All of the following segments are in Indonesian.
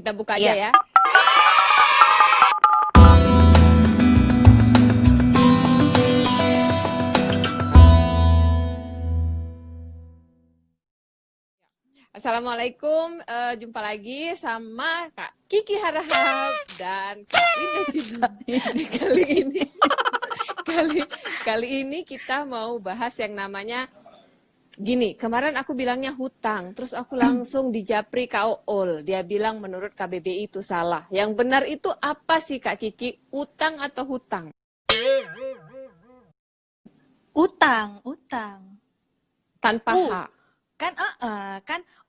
kita buka aja Iya. ya. Assalamualaikum, jumpa lagi sama Kak Kiki Harahap dan Kak Winda Cina. Kali ini, kali ini kita mau bahas yang namanya gini. Kemarin aku bilangnya hutang, terus aku langsung dijapri Kak Ool. Dia bilang menurut KBBI itu salah. Yang benar itu apa sih Kak Kiki? Utang atau hutang? Utang, utang. Tanpa H. Kan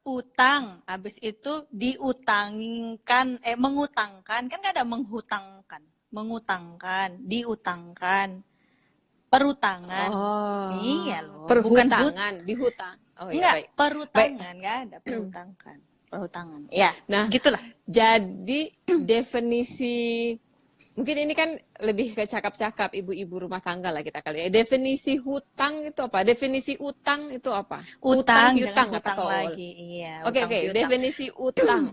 utang, habis itu diutangkan, mengutangkan, kan nggak ada mengutangkan, diutangkan, perutangan. Iya Oh, loh, bukan perhutangan, dihutang. Oh ya, enggak, baik. Baik. perutangan, nggak ada perutangkan, perutangan. Ya, Nah, gitulah. jadi definisi mungkin ini kan lebih ke cakap-cakap ibu-ibu rumah tangga lah kita kali ya. Definisi hutang itu apa? Definisi utang itu apa? Hutang Utang, jangan piutang kata hutang Kak Ool. lagi. Iya, Oke, utang oke, piutang. definisi utang.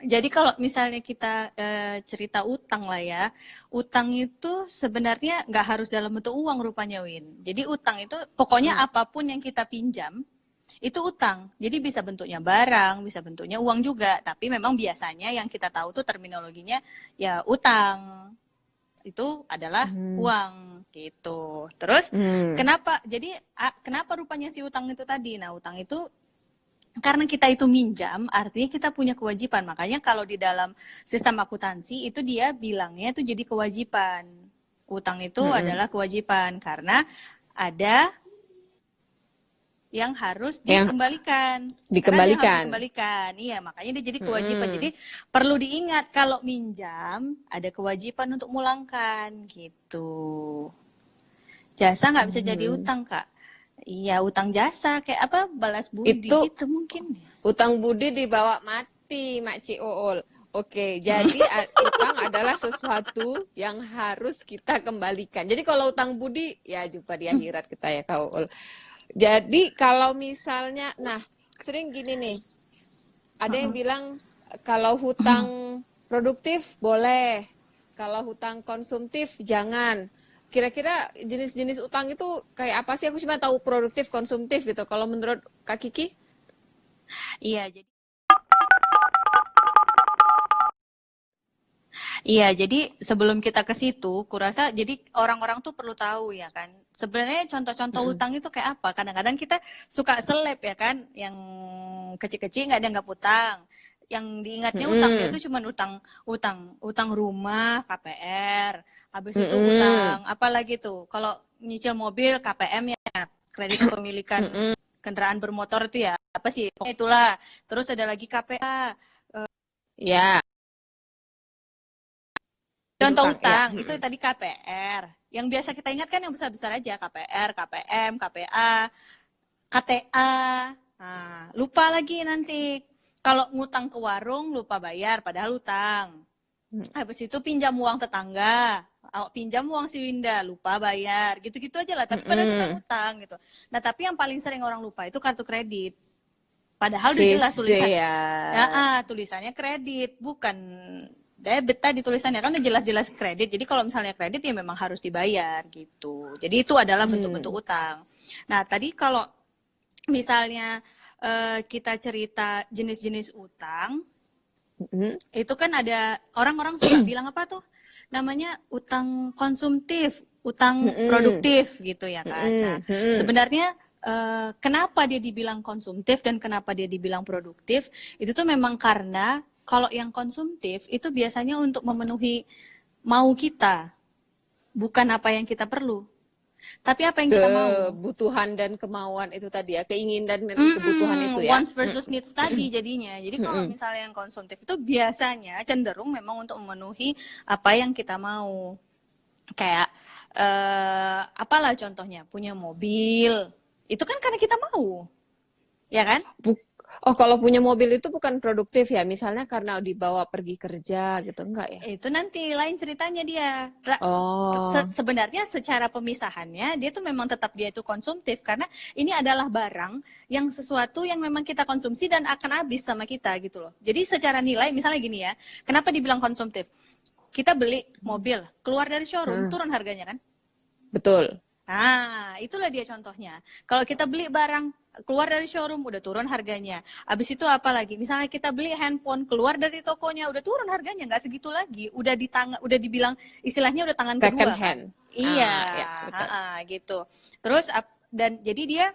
Jadi kalau misalnya kita cerita utang lah ya, utang itu sebenarnya nggak harus dalam bentuk uang rupanya, Win. Jadi utang itu pokoknya apapun yang kita pinjam itu utang. Jadi bisa bentuknya barang, bisa bentuknya uang juga. Tapi memang biasanya yang kita tahu tuh terminologinya ya utang itu adalah uang gitu. Terus Hmm. kenapa rupanya si utang itu tadi? Nah, utang itu karena kita itu minjam, artinya kita punya kewajiban. Makanya kalau di dalam sistem akuntansi itu dia bilangnya itu jadi kewajiban. Utang itu adalah kewajiban karena ada yang harus Yang dikembalikan. Karena ada yang harus dikembalikan. dikembalikan. Iya, makanya dia jadi kewajiban. Jadi perlu diingat kalau minjam ada kewajiban untuk mulangkan gitu. Jasa nggak bisa jadi utang, Kak. Iya, utang jasa kayak apa? Balas budi Itu gitu mungkin. utang budi dibawa mati, Makci Ool. Oke, jadi utang adalah sesuatu yang harus kita kembalikan. Jadi kalau utang budi, ya jumpa di akhirat kita ya, Kak Ool. Jadi kalau misalnya, nah sering gini nih, ada yang bilang kalau hutang produktif boleh, kalau hutang konsumtif jangan. Kira-kira jenis-jenis utang itu kayak apa sih? Aku cuma tahu produktif, konsumtif gitu. Kalau menurut Kak Kiki? Iya, jadi sebelum kita ke situ, kurasa jadi orang-orang tuh perlu tahu ya kan. Sebenarnya contoh-contoh utang itu kayak apa? Kadang-kadang kita suka seleb ya kan, yang kecil-kecil nggak dianggap utang. Yang diingatnya utang dia tuh cuma utang rumah, KPR. Habis itu utang apalagi tuh? Kalau nyicil mobil KPM ya, kredit kepemilikan kendaraan bermotor itu ya. Apa sih? Pokoknya itulah. Terus ada lagi KPA. Ya, Contoh utang. Ya. utang, itu tadi KPR. Yang biasa kita ingat kan yang besar-besar aja, KPR, KPM, KPA, KTA. Nah, lupa lagi nanti. Kalau ngutang ke warung, lupa bayar, padahal utang. Habis itu pinjam uang tetangga, pinjam uang si Winda, lupa bayar. Gitu-gitu aja lah, tapi padahal itu kan utang gitu. Nah, tapi yang paling sering orang lupa itu kartu kredit. Padahal udah jelas Sisi ya. tulisannya kredit, bukan debit tadi tulisannya kan udah jelas-jelas kredit. Jadi kalau misalnya kredit ya memang harus dibayar gitu. Jadi itu adalah bentuk-bentuk utang. Nah, tadi kalau misalnya kita cerita jenis-jenis utang, itu kan ada orang-orang suka bilang apa tuh? Namanya utang konsumtif, utang produktif gitu ya kan. Nah, sebenarnya kenapa dia dibilang konsumtif dan kenapa dia dibilang produktif? Itu tuh memang karena kalau yang konsumtif itu biasanya untuk memenuhi mau kita, bukan apa yang kita perlu. Tapi apa yang kita mau. Kebutuhan dan kemauan itu tadi ya, keinginan dan kebutuhan itu ya. Wants versus needs tadi jadinya. Jadi kalau misalnya yang konsumtif itu biasanya cenderung memang untuk memenuhi apa yang kita mau. Kayak apalah contohnya, punya mobil. Itu kan karena kita mau. Ya kan? Oh, kalau punya mobil itu bukan produktif ya? Misalnya karena dibawa pergi kerja gitu, enggak ya? Itu nanti lain ceritanya dia. Oh, Sebenarnya secara pemisahannya dia tuh memang tetap dia itu konsumtif karena ini adalah barang yang sesuatu yang memang kita konsumsi dan akan habis sama kita gitu loh. Jadi secara nilai misalnya gini ya, kenapa dibilang konsumtif? Kita beli mobil, keluar dari showroom, hmm, turun harganya kan? betul. Nah, itulah dia contohnya. Kalau kita beli barang keluar dari showroom udah turun harganya. Habis itu apa lagi? Misalnya kita beli handphone keluar dari tokonya udah turun harganya, nggak segitu lagi. Udah dibilang istilahnya udah tangan Second kedua kan? hand. Iya, Ah, ya, betul. gitu. Terus dan jadi dia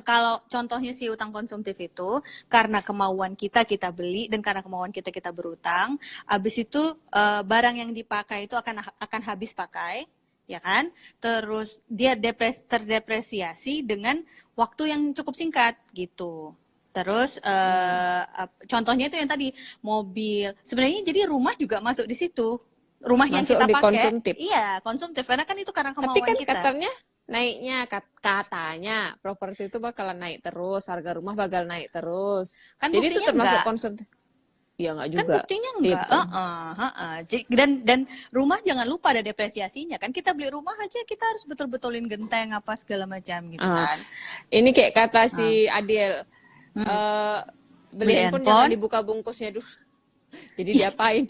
kalau contohnya si utang konsumtif itu karena kemauan kita kita beli dan karena kemauan kita kita berutang, habis itu barang yang dipakai itu akan habis pakai, ya kan? Terus dia terdepresiasi dengan waktu yang cukup singkat gitu. Terus contohnya itu yang tadi mobil. Sebenarnya jadi rumah juga masuk di situ. Rumah yang Masuk kita di pakai, konsumtif. iya konsumtif karena kan itu karena Tapi kemauan kan kita. katanya naiknya, katanya properti itu bakalan naik terus, harga rumah bakal naik terus. Kan Jadi itu buktinya termasuk enggak. konsumtif. Ya nggak Kan juga. buktinya enggak. Itu. Dan rumah jangan lupa ada depresiasinya kan. Kita beli rumah aja kita harus betul-betulin genteng apa segala macam gitu Ah, kan. ini kayak kata Ah. si Adil, Hmm. eh, beli Beli handphone jangan handphone. dibuka bungkusnya dulu. Jadi diapain?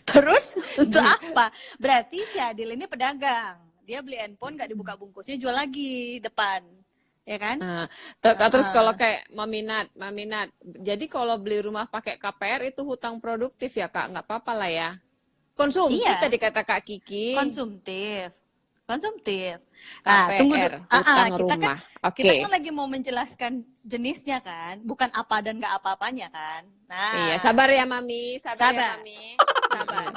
Terus untuk apa? Berarti si Adil ini pedagang. Dia beli handphone nggak dibuka bungkusnya jual lagi depan. Ya kan? Nah, terus kalau Heeh. kayak Maminat. Jadi kalau beli rumah pakai KPR itu hutang produktif ya Kak, nggak apa-apa lah ya. Konsumtif Iya, tadi kata Kak Kiki, konsumtif. Konsumtif. Nah, tunggu KPR, dulu. hutang Kita kan rumah. kita Oke, kan lagi mau menjelaskan jenisnya kan, bukan apa dan nggak apa-apanya kan. iya, Nah, sabar ya Mami, sabar ya sabar, Mami. sabar.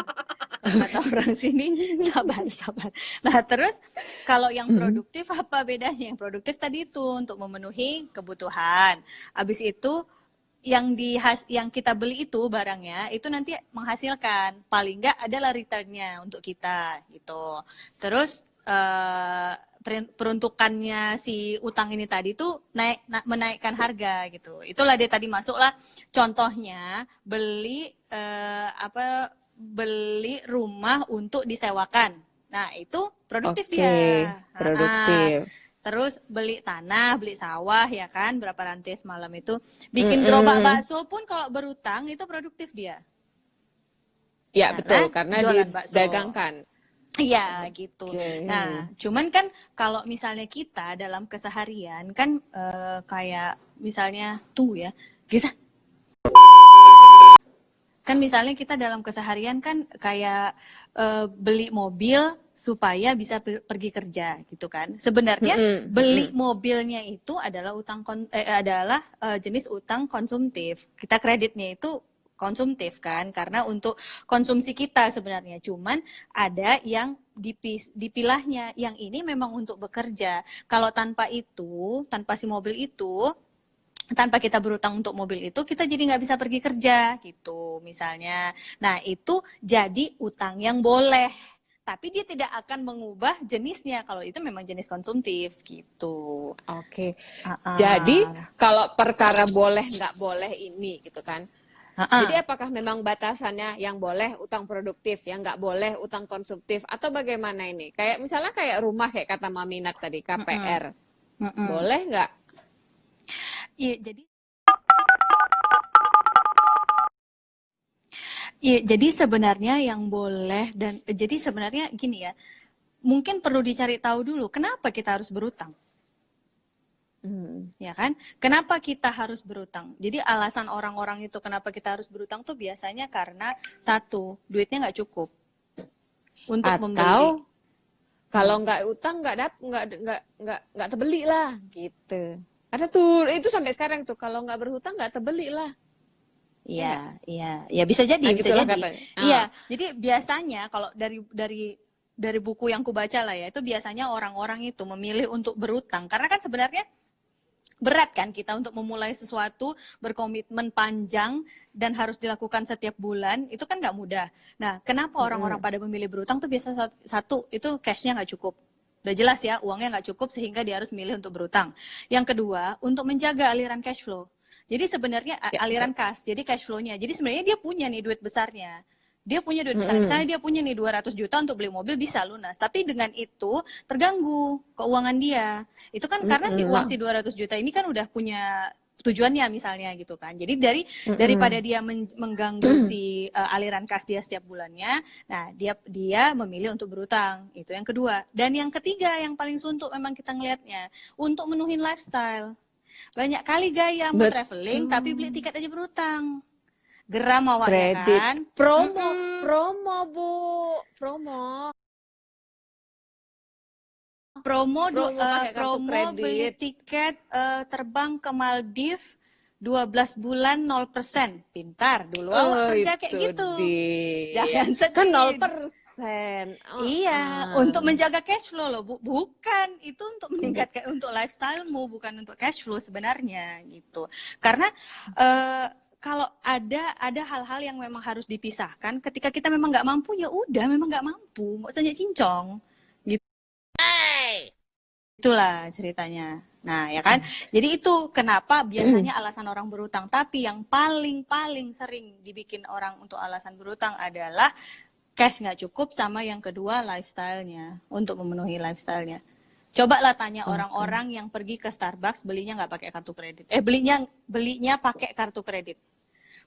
Kalau kata orang sini, sabar, sabar. Nah, terus kalau yang Mm. produktif apa bedanya? Yang produktif tadi itu untuk memenuhi kebutuhan. Habis itu yang kita beli itu barangnya itu nanti menghasilkan paling nggak adalah returnnya untuk kita gitu. Terus peruntukannya si utang ini tadi tuh menaikkan harga gitu. Itulah dia tadi masuklah contohnya beli rumah untuk disewakan. Nah, itu produktif Oke, dia. produktif. Terus beli tanah, beli sawah ya kan, berapa rantai semalam itu. Bikin gerobak Mm-mm. bakso pun kalau berutang itu produktif dia. Ya Karena betul, karena jualan bakso. didagangkan. Iya gitu. Oke. Nah, cuman kan kalau misalnya kita dalam keseharian kan kayak misalnya tunggu ya, Gisa. Kan misalnya kita dalam keseharian kan kayak beli mobil supaya bisa pergi kerja gitu kan. Sebenarnya Mm-mm, beli mm-mm. mobilnya itu adalah jenis utang konsumtif. Kita kreditnya itu konsumtif kan karena untuk konsumsi kita sebenarnya. Cuman ada yang dipilahnya yang ini memang untuk bekerja. Kalau tanpa itu, tanpa si mobil itu tanpa kita berutang untuk mobil itu, kita jadi nggak bisa pergi kerja, gitu misalnya. Nah, itu jadi utang yang boleh. Tapi dia tidak akan mengubah jenisnya, kalau itu memang jenis konsumtif, gitu. Oke. Jadi Uh-uh. kalau perkara boleh nggak boleh ini gitu kan. Jadi Uh-uh. apakah memang batasannya yang boleh utang produktif, yang nggak boleh utang konsumtif, atau bagaimana ini? Kayak misalnya kayak rumah kayak kata Maminat tadi, Uh-uh. KPR. Uh-uh. Boleh nggak? Iya, jadi sebenarnya yang boleh dan jadi sebenarnya gini ya, mungkin perlu dicari tahu dulu kenapa kita harus berutang. Ya kan? Kenapa kita harus berutang? Jadi alasan orang-orang itu kenapa kita harus berutang tuh biasanya karena satu, duitnya nggak cukup untuk membeli. Atau kalau nggak utang nggak terbeli lah gitu. Ada tuh itu sampai sekarang tuh kalau nggak berhutang nggak terbeli lah. Iya, ya bisa jadi, Nah, bisa gitulah jadi. katanya. Iya, jadi biasanya kalau dari buku yang kubaca lah ya, itu biasanya orang-orang itu memilih untuk berutang karena kan sebenarnya berat kan kita untuk memulai sesuatu berkomitmen panjang dan harus dilakukan setiap bulan itu kan nggak mudah. Nah, kenapa orang-orang pada memilih berutang tuh biasa satu itu cashnya nggak cukup. Udah jelas ya, uangnya nggak cukup sehingga dia harus milih untuk berutang. Yang kedua, untuk menjaga aliran cash flow. Jadi sebenarnya Ya, aliran betul. kas, jadi cash flow-nya. Jadi sebenarnya dia punya nih duit besarnya. Dia punya duit besar. Misalnya dia punya nih 200 juta untuk beli mobil bisa lunas. Tapi dengan itu terganggu keuangan dia. Itu kan karena si uang si 200 juta ini kan udah punya tujuannya misalnya gitu kan. Jadi daripada dia mengganggu si aliran kas dia setiap bulannya, nah dia memilih untuk berutang. Itu yang kedua. Dan yang ketiga yang paling suntuk memang kita ngelihatnya untuk menuhin lifestyle. Banyak kali gaya mau traveling tapi beli tiket aja berutang. Geram awaknya Kredit. kan. Promo Bu, promo. Promo pakai kartu beli kredit. tiket terbang ke Maldives 12 bulan 0%. Pintar dulu awak kerja kayak Itu gitu. dia. Jangan sedih. Kan 0%. Iya, untuk menjaga cash flow loh, bukan itu untuk meningkatkan untuk lifestyle-mu, bukan untuk cash flow sebenarnya gitu. Karena kalau ada hal-hal yang memang harus dipisahkan, ketika kita memang nggak mampu ya udah memang nggak mampu, nggak usah cincong, gitu. Itulah ceritanya. Nah ya kan, jadi itu kenapa biasanya alasan orang berutang. Tapi yang paling sering dibikin orang untuk alasan berutang adalah cash nggak cukup, sama yang kedua lifestyle-nya, untuk memenuhi lifestyle-nya. Coba lah tanya orang-orang yang pergi ke Starbucks belinya nggak pakai kartu kredit. Belinya pakai kartu kredit.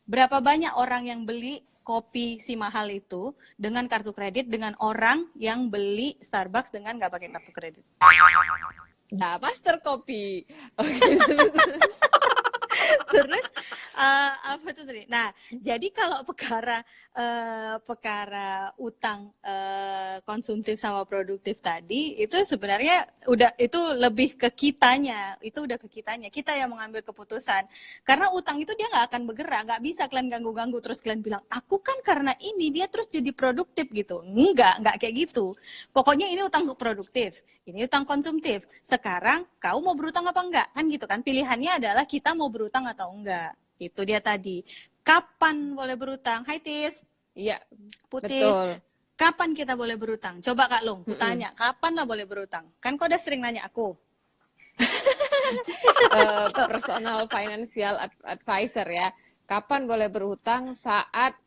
Berapa banyak orang yang beli kopi si mahal itu dengan kartu kredit dengan orang yang beli Starbucks dengan nggak pakai kartu kredit? Nah, master kopi. Oke. Terus apa tuh tadi? Nah, jadi kalau perkara utang konsumtif sama produktif tadi itu sebenarnya itu lebih ke kitanya, kita yang mengambil keputusan. Karena utang itu dia nggak akan bergerak, nggak bisa kalian ganggu-ganggu terus kalian bilang aku kan karena ini dia terus jadi produktif gitu. Nggak kayak gitu. Pokoknya ini utang produktif, ini utang konsumtif. Sekarang kau mau berutang apa enggak? Kan gitu kan, pilihannya adalah kita mau berutang atau enggak. Itu dia tadi. Kapan boleh berutang? Hai Tis. Iya, Putih. betul. Kapan kita boleh berutang? Coba Kak Long, ku tanya, kapan lah boleh berutang? Kan kau udah sering nanya aku. Personal financial advisor ya. Kapan boleh berhutang? Saat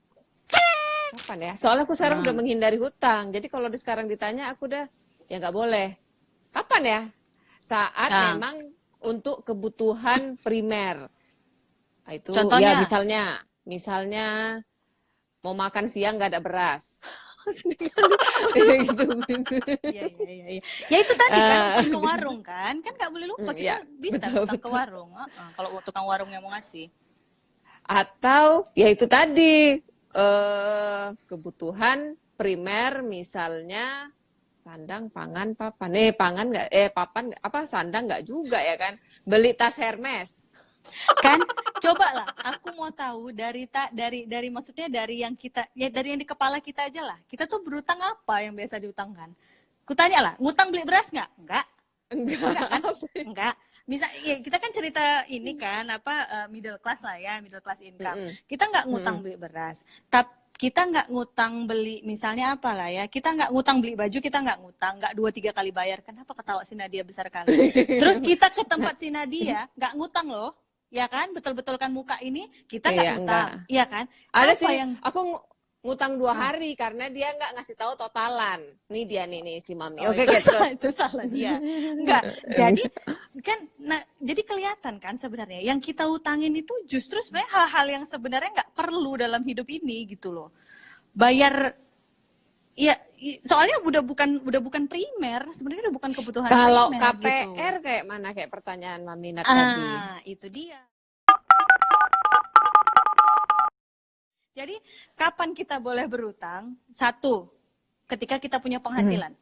kapan ya? Soalnya aku sekarang udah menghindari hutang. Jadi kalau sekarang ditanya aku udah ya nggak boleh. Kapan ya? Saat memang untuk kebutuhan primer. Nah, itu Contohnya? ya misalnya mau makan siang nggak ada beras. Gitu. Iya. Ya itu tadi kan utang ke warung kan nggak boleh lupa kita bisa utang ke warung. Kalau tukang warungnya mau ngasih. Atau ya itu tadi kebutuhan primer misalnya sandang, pangan, papan. Pangan nggak, papan apa sandang nggak juga ya kan? Beli tas Hermes. Kan coba lah aku mau tahu dari maksudnya dari yang kita ya dari yang di kepala kita aja lah, kita tuh berutang apa yang biasa diutangkan. Kutanya lah, ngutang beli beras enggak kan? Enggak. Bisa ya, kita kan cerita ini kan middle class lah ya, middle class income. Kita nggak ngutang beli beras, tapi kita nggak ngutang beli misalnya apa lah ya, kita nggak ngutang beli baju, kita nggak ngutang, nggak 2-3 kali bayar. Kenapa ketawa si Nadia besar kali? Terus kita ke tempat si Nadia nggak ngutang loh, ya kan? Betul-betul kan muka ini kita nggak ngutang, iya kan? Ada apa sih yang aku ngutang 2 hari karena dia nggak ngasih tahu totalan. Nih dia nih si Mami. Oke, itu salah dia. Enggak. Jadi kan jadi kelihatan kan sebenarnya yang kita utangin itu justru sebenarnya hal-hal yang sebenarnya nggak perlu dalam hidup ini gitu loh. Bayar ya soalnya udah bukan primer, sebenarnya udah bukan kebutuhan kalau primer. Kalau KPR gitu. kayak mana, kayak pertanyaan Mami Nat tadi. Itu dia. Jadi kapan kita boleh berutang? 1, ketika kita punya penghasilan.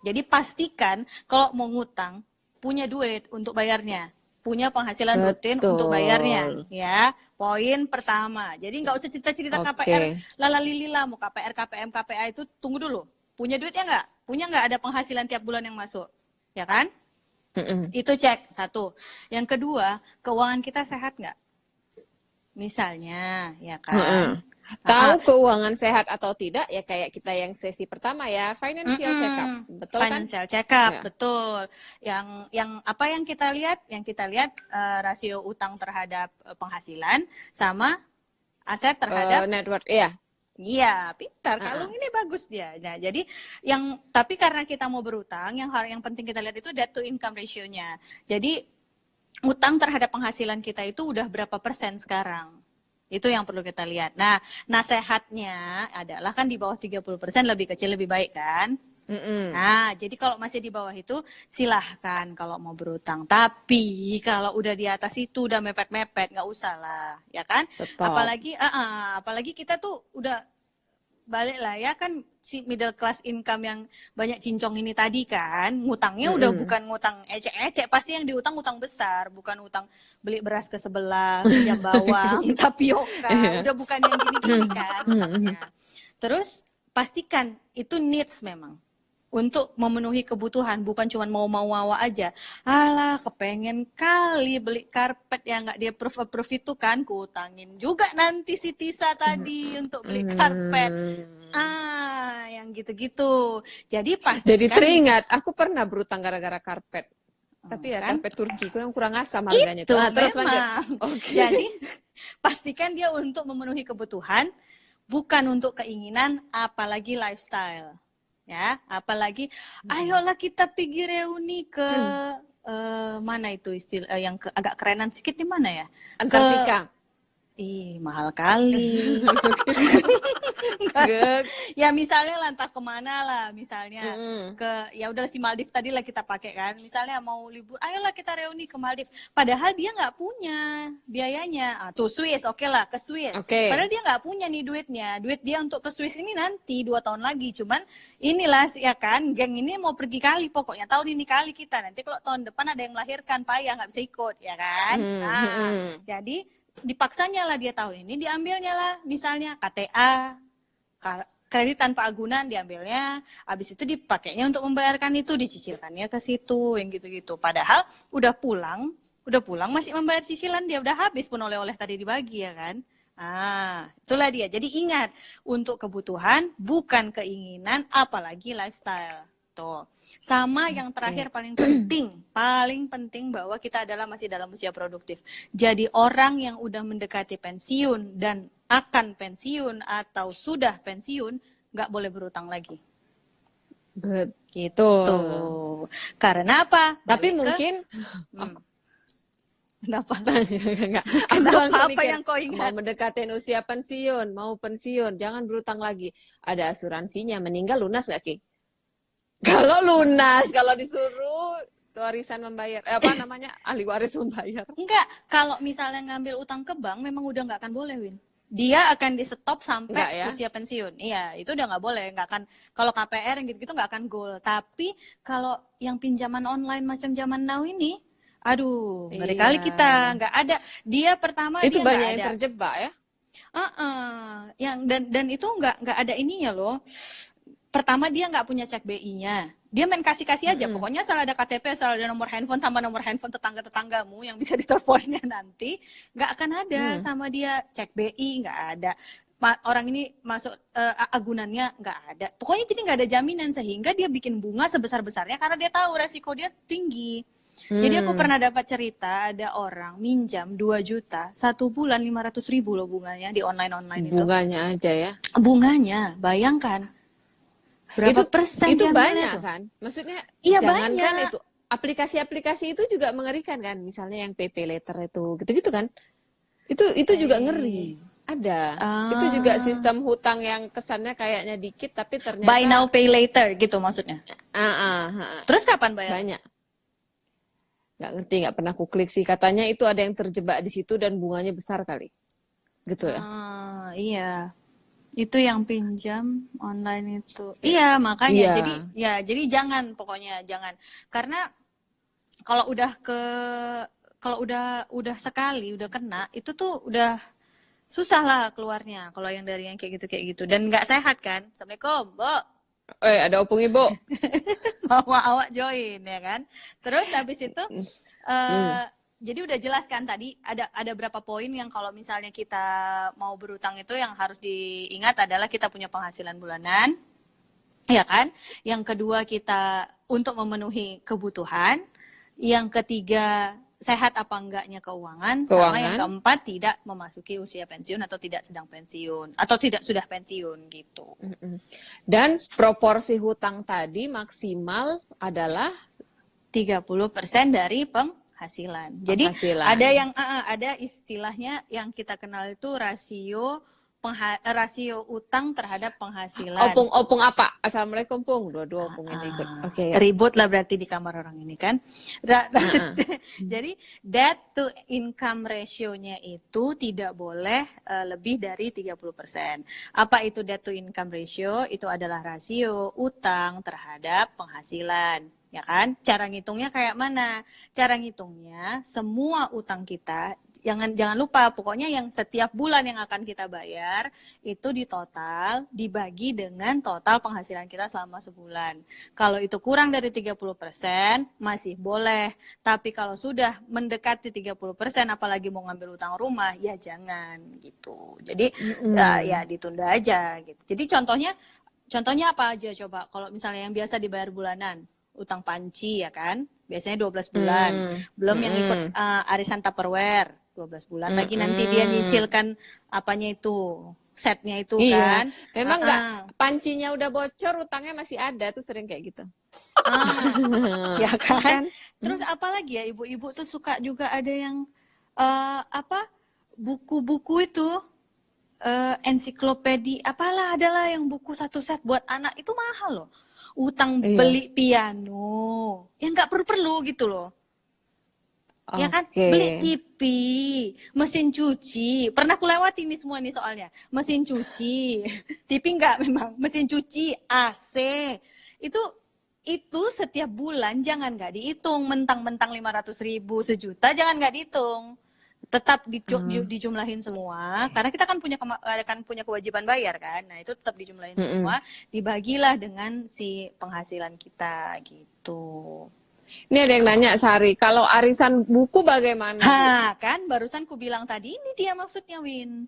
Jadi pastikan kalau mau ngutang punya duit untuk bayarnya, punya penghasilan rutin untuk bayarnya, ya. Poin pertama. Jadi nggak usah cerita-cerita KPR, lalalilila mau KPR, KPM, KPA itu tunggu dulu. Punya duitnya nggak? Punya nggak ada penghasilan tiap bulan yang masuk, ya kan? Itu cek 1. Yang kedua, keuangan kita sehat nggak? Misalnya, ya kan? Tahu keuangan sehat atau tidak ya kayak kita yang sesi pertama ya, financial check up. Betul kan? Financial check up, Ya. betul. Yang apa yang kita lihat? Yang kita lihat rasio utang terhadap penghasilan sama aset terhadap Network, iya. iya, pintar. Kalung ini bagus dia. Nah, jadi tapi karena kita mau berutang, yang penting kita lihat itu debt to income ratio-nya. Jadi utang terhadap penghasilan kita itu udah berapa persen sekarang? Itu yang perlu kita lihat. Nah, nasehatnya adalah kan di bawah 30% lebih kecil lebih baik kan? Nah, jadi kalau masih di bawah itu silahkan kalau mau berutang. Tapi kalau udah di atas itu udah mepet-mepet nggak usah lah, ya kan? Stop. Apalagi kita tuh udah balik lah ya kan si middle class income yang banyak cincong ini tadi kan ngutangnya udah bukan ngutang ecek-ecek, pasti yang diutang utang besar, bukan utang beli beras ke sebelah, pinjam bawang, tapioka, udah bukan yang gini-gini kan utangnya. Terus pastikan itu needs memang untuk memenuhi kebutuhan, bukan cuma mau-mau aja. Alah, kepengen kali beli karpet yang nggak dia approve itu kan, kutangin juga nanti si Tisa tadi untuk beli karpet. Yang gitu-gitu. Jadi pastikan. Jadi teringat, aku pernah berutang gara-gara karpet. Tapi ya kan? karpet Turki kurang asam harganya. Itu Terus lanjut. Okay. Jadi pastikan dia untuk memenuhi kebutuhan, bukan untuk keinginan, apalagi lifestyle. Ya, apalagi ayolah kita pergi reuni ke mana itu istilah yang agak kerenan sedikit di mana ya? Antartika. Mahal kali. Ya misalnya lah entah kemana lah, misalnya ke ya udah si Maldives tadi lah kita pakai kan. Misalnya mau libur, ayolah kita reuni ke Maldives. Padahal dia nggak punya biayanya. Tuh Swiss, oke lah ke Swiss. Padahal dia nggak punya nih duitnya. Duit dia untuk ke Swiss ini nanti 2 tahun lagi. Cuman inilah ya kan, geng ini mau pergi kali pokoknya tahun ini kali kita. Nanti kalau tahun depan ada yang melahirkan payah nggak bisa ikut ya kan. Jadi dipaksanya lah dia tahun ini diambilnya lah misalnya KTA, kredit tanpa agunan diambilnya, habis itu dipakainya untuk membayarkan itu, dicicilkannya ke situ yang gitu-gitu. Padahal udah pulang masih membayar cicilan, dia udah habis pun oleh-oleh tadi dibagi ya kan. Itulah dia. Jadi ingat, untuk kebutuhan bukan keinginan, apalagi lifestyle. Tuh. Sama yang terakhir paling penting bahwa kita adalah masih dalam usia produktif. Jadi orang yang udah mendekati pensiun dan akan pensiun atau sudah pensiun nggak boleh berutang lagi. Gitu. Karena apa? Tapi mungkin Kenapa? Apa yang kau ingat? Mau mendekatin usia pensiun, mau pensiun, jangan berutang lagi. Ada asuransinya, meninggal lunas nggak, Ki? Kalau lunas, kalau disuruh warisan membayar, ahli waris membayar. Enggak, kalau misalnya ngambil utang ke bank, memang udah nggak akan boleh, Win. Dia akan di stop sampai usia pensiun. Iya, itu udah nggak boleh, nggak akan. Kalau KPR yang gitu-gitu nggak akan goal. Tapi kalau yang pinjaman online macam zaman now ini, aduh, ngeri kali kita nggak ada. Dia pertama itu dia banyak yang terjebak ya. Dan itu nggak ada ininya loh. Pertama dia nggak punya cek BI-nya, dia main kasih-kasih aja. Pokoknya asal ada KTP, asal ada nomor handphone sama nomor handphone tetangga-tetanggamu yang bisa diteleponnya nanti, nggak akan ada sama dia cek BI, nggak ada. Orang ini masuk agunannya nggak ada. Pokoknya jadi nggak ada jaminan, sehingga dia bikin bunga sebesar-besarnya karena dia tahu resiko dia tinggi. Jadi aku pernah dapat cerita ada orang minjam 2 juta 1 bulan 500.000 loh bunganya di online itu. Bunganya aja ya. Bunganya, bayangkan. Berapa persen itu banyak kan? Maksudnya jangan kan itu aplikasi-aplikasi itu juga mengerikan kan? Misalnya yang PP letter itu gitu-gitu kan? Itu juga ngeri. Ada. Itu juga sistem hutang yang kesannya kayaknya dikit tapi ternyata buy now pay later gitu maksudnya. Terus kapan bayar? Banyak. Nggak ngerti, nggak pernah aku klik sih. Katanya itu ada yang terjebak di situ dan bunganya besar kali. Gitu ya? Iya. Itu yang pinjam online itu. Iya, makanya. Jadi jangan, pokoknya jangan. Karena kalau udah sekali udah kena, itu tuh udah susah lah keluarnya. Kalau yang dari yang kayak gitu dan nggak sehat kan. Assalamualaikum, Bo. Ada opung Ibu. Mau awak join ya kan. Terus habis itu jadi udah jelas kan tadi ada berapa poin yang kalau misalnya kita mau berutang itu yang harus diingat adalah kita punya penghasilan bulanan, ya kan? Yang kedua kita untuk memenuhi kebutuhan, yang ketiga sehat apa enggaknya keuangan, sama yang keempat tidak memasuki usia pensiun atau tidak sedang pensiun atau tidak sudah pensiun gitu. Dan proporsi hutang tadi maksimal adalah 30% dari penghasilan. Jadi ada istilahnya yang kita kenal itu rasio utang terhadap penghasilan. Opung apa? Assalamualaikum Pung. Dua-dua opung ini ikut. Oke. Ya. Ribut lah berarti di kamar orang ini kan. Jadi debt to income ratio-nya itu tidak boleh lebih dari 30%. Apa itu debt to income ratio? Itu adalah rasio utang terhadap penghasilan. Ya kan? Cara ngitungnya kayak mana? Cara ngitungnya semua utang kita, jangan lupa pokoknya yang setiap bulan yang akan kita bayar itu ditotal dibagi dengan total penghasilan kita selama sebulan. Kalau itu kurang dari 30% masih boleh, tapi kalau sudah mendekati 30% apalagi mau ngambil utang rumah ya jangan gitu. Jadi ya ditunda aja gitu. Jadi contohnya apa aja coba? Kalau misalnya yang biasa dibayar bulanan, utang panci ya kan, biasanya 12 bulan. Belum yang ikut arisan Tupperware, 12 bulan. Lagi nanti dia nyicilkan apanya itu, setnya itu kan. Memang pancinya udah bocor, utangnya masih ada tuh sering kayak gitu. Ya kan? Terus apalagi ya ibu-ibu tuh suka juga ada yang buku-buku itu ensiklopedia apalah adalah yang buku satu set buat anak itu mahal loh. Utang beli piano yang nggak perlu gitu loh. Ya kan, beli TV, mesin cuci, pernah kulewati ini semua nih soalnya, mesin cuci, TV enggak memang, mesin cuci, AC, itu setiap bulan jangan nggak dihitung, mentang-mentang 500.000, sejuta jangan nggak dihitung, tetap dijumlahin semua, karena kita kan punya kewajiban bayar kan, nah itu tetap dijumlahin semua, dibagilah dengan si penghasilan kita gitu. Ini ada yang nanya Sari, kalau arisan buku bagaimana? Kan barusan ku bilang tadi, ini dia maksudnya Win.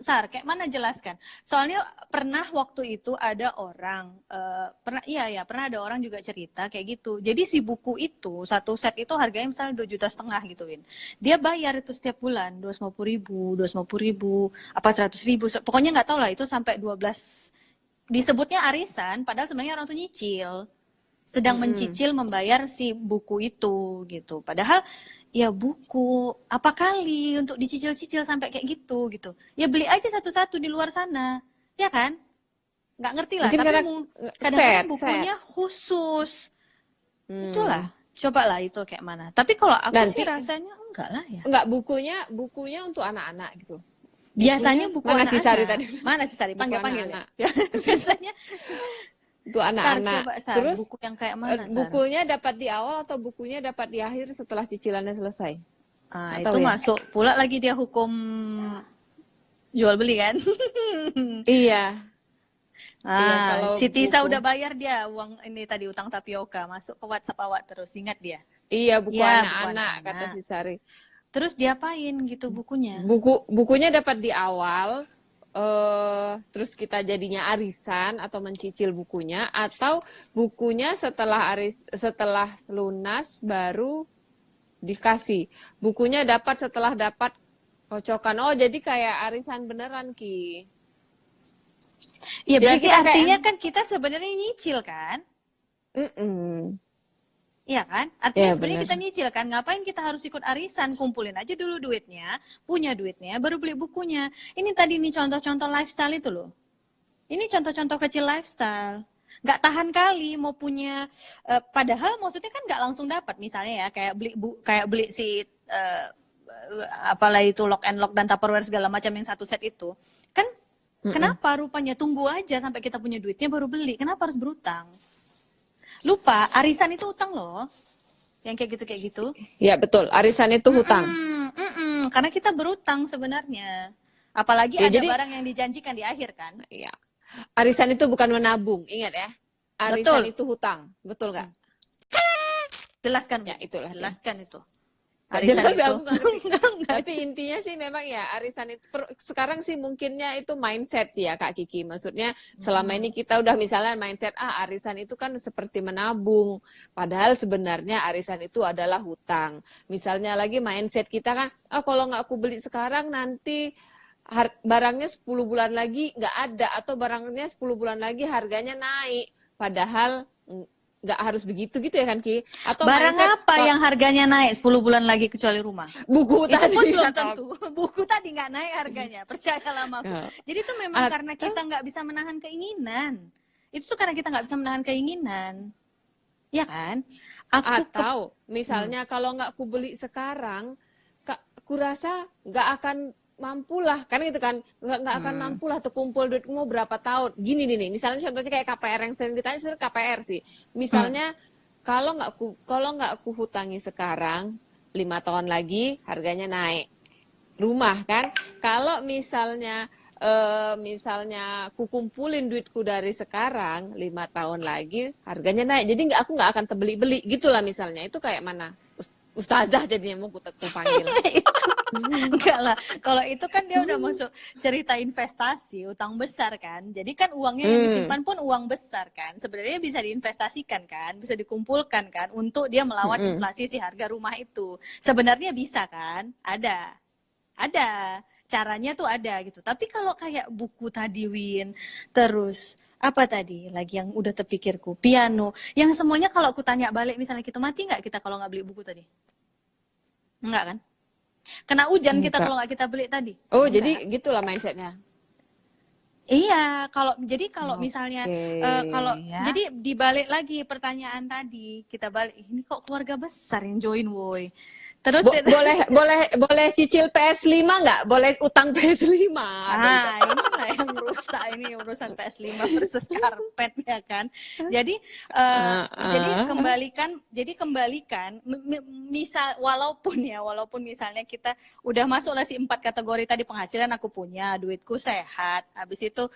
Sar, kayak mana jelaskan? Soalnya pernah waktu itu ada orang, pernah ada orang juga cerita kayak gitu. Jadi si buku itu, satu set itu harganya misalnya 2,5 juta gitu Win. Dia bayar itu setiap bulan, 250.000, apa 100.000, pokoknya nggak tahu lah itu sampai 12. Disebutnya arisan, padahal sebenarnya orang tuh nyicil. Sedang mencicil membayar si buku itu gitu. Padahal ya buku apa kali untuk dicicil-cicil sampai kayak gitu. Ya beli aja satu-satu di luar sana. Ya kan? Nggak ngerti lah. Mungkin tapi kadang-kadang bukunya khusus. Itulah. Cobalah itu kayak mana. Tapi kalau aku sih rasanya enggak lah ya. Enggak, bukunya untuk anak-anak gitu. Biasanya buku mana anak-anak. Si Sari tadi? Mana si Sari? Panggil-panggil ya. Biasanya untuk anak-anak. Terus buku yang kayak mana? Bukunya dapat di awal atau bukunya dapat di akhir setelah cicilannya selesai? Itu masuk pula lagi dia hukum jual beli kan? Iya. Si Tisa udah bayar dia uang ini tadi utang tapioka, masuk ke WhatsApp awak terus, ingat dia. Iya, buku anak-anak kata si Sari. Terus diapain gitu bukunya? Bukunya dapat di awal. Terus kita jadinya arisan atau mencicil bukunya, atau bukunya setelah lunas baru dikasih. Bukunya dapat setelah dapat kocokan. Oh, jadi kayak arisan beneran Ki. Iya, berarti artinya kan kita sebenarnya nyicil kan? Iya kan? Artinya sebenarnya kita nyicil kan, ngapain kita harus ikut arisan? Kumpulin aja dulu duitnya, punya duitnya, baru beli bukunya. Ini tadi nih contoh-contoh lifestyle itu loh. Ini contoh-contoh kecil lifestyle. Nggak tahan kali mau punya, padahal maksudnya kan nggak langsung dapat. Misalnya ya, kayak beli si, apalah itu lock and lock dan Tupperware segala macam yang satu set itu. Kan kenapa rupanya tunggu aja sampai kita punya duitnya baru beli? Kenapa harus berutang? Lupa, arisan itu utang loh. Yang kayak gitu. Ya betul, arisan itu hutang. Karena kita berutang sebenarnya. Apalagi ada barang yang dijanjikan di akhir kan. Iya. Arisan itu bukan menabung, ingat ya. Arisan itu hutang, betul nggak? Jelaskan ya, itulah. Jelaskan itu. Nggak arisan jelas, itu. aku nggak ngerti. Tapi intinya sih memang ya arisan itu sekarang sih mungkinnya itu mindset sih ya Kak Kiki. Maksudnya selama ini kita udah misalnya mindset arisan itu kan seperti menabung. Padahal sebenarnya arisan itu adalah hutang. Misalnya lagi mindset kita kan, kalau nggak aku beli sekarang nanti barangnya 10 bulan lagi nggak ada, atau barangnya 10 bulan lagi harganya naik. Padahal nggak harus begitu gitu ya kan Ki? Atau Barang mindset apa yang harganya naik 10 bulan lagi kecuali rumah? buku Itu tadi pun belum atau tentu. Buku tadi nggak naik harganya, percayalah sama aku. Jadi itu memang karena atau kita nggak bisa menahan keinginan. Itu tuh karena kita nggak bisa menahan keinginan. Ya kan? atau misalnya kalau nggak aku beli sekarang, aku rasa nggak akan mampu lah, kan itu kan nggak akan mampu lah terkumpul duit mau berapa tahun. Gini nih, misalnya contohnya kayak KPR yang sering ditanya, sering KPR sih. Misalnya kalau nggak aku hutangi sekarang, 5 tahun lagi harganya naik rumah kan. Kalau misalnya aku kumpulin duitku dari sekarang, 5 tahun lagi harganya naik, jadi aku nggak akan terbeli-beli gitulah misalnya. Itu kayak mana ustazah jadinya mau aku panggil. Enggak lah, kalau itu kan dia udah masuk cerita investasi, utang besar kan. Jadi kan uangnya yang disimpan pun uang besar kan. Sebenarnya bisa diinvestasikan kan, bisa dikumpulkan kan untuk dia melawan inflasi si harga rumah itu. Sebenarnya bisa kan? Ada. Caranya tuh ada gitu. Tapi kalau kayak buku tadi Win, terus apa tadi lagi yang udah terpikirku, piano, yang semuanya kalau aku tanya balik misalnya kita mati nggak kita kalau nggak beli buku tadi? Enggak kan? Kena hujan kita kalau nggak kita beli tadi. Oh, Enggak. jadi gitulah mindsetnya. Iya, kalau Oke, misalnya ya. jadi dibalik lagi pertanyaan tadi, kita balik ini kok keluarga besar yang join woi. Terus Boleh cicil PS5 nggak? Boleh utang PS5. inilah yang rusak ini urusan PS5 versus karpet ya kan. Jadi kembalikan misal walaupun misalnya kita udah masuk lah si 4 kategori tadi, penghasilan aku punya, duitku sehat, habis itu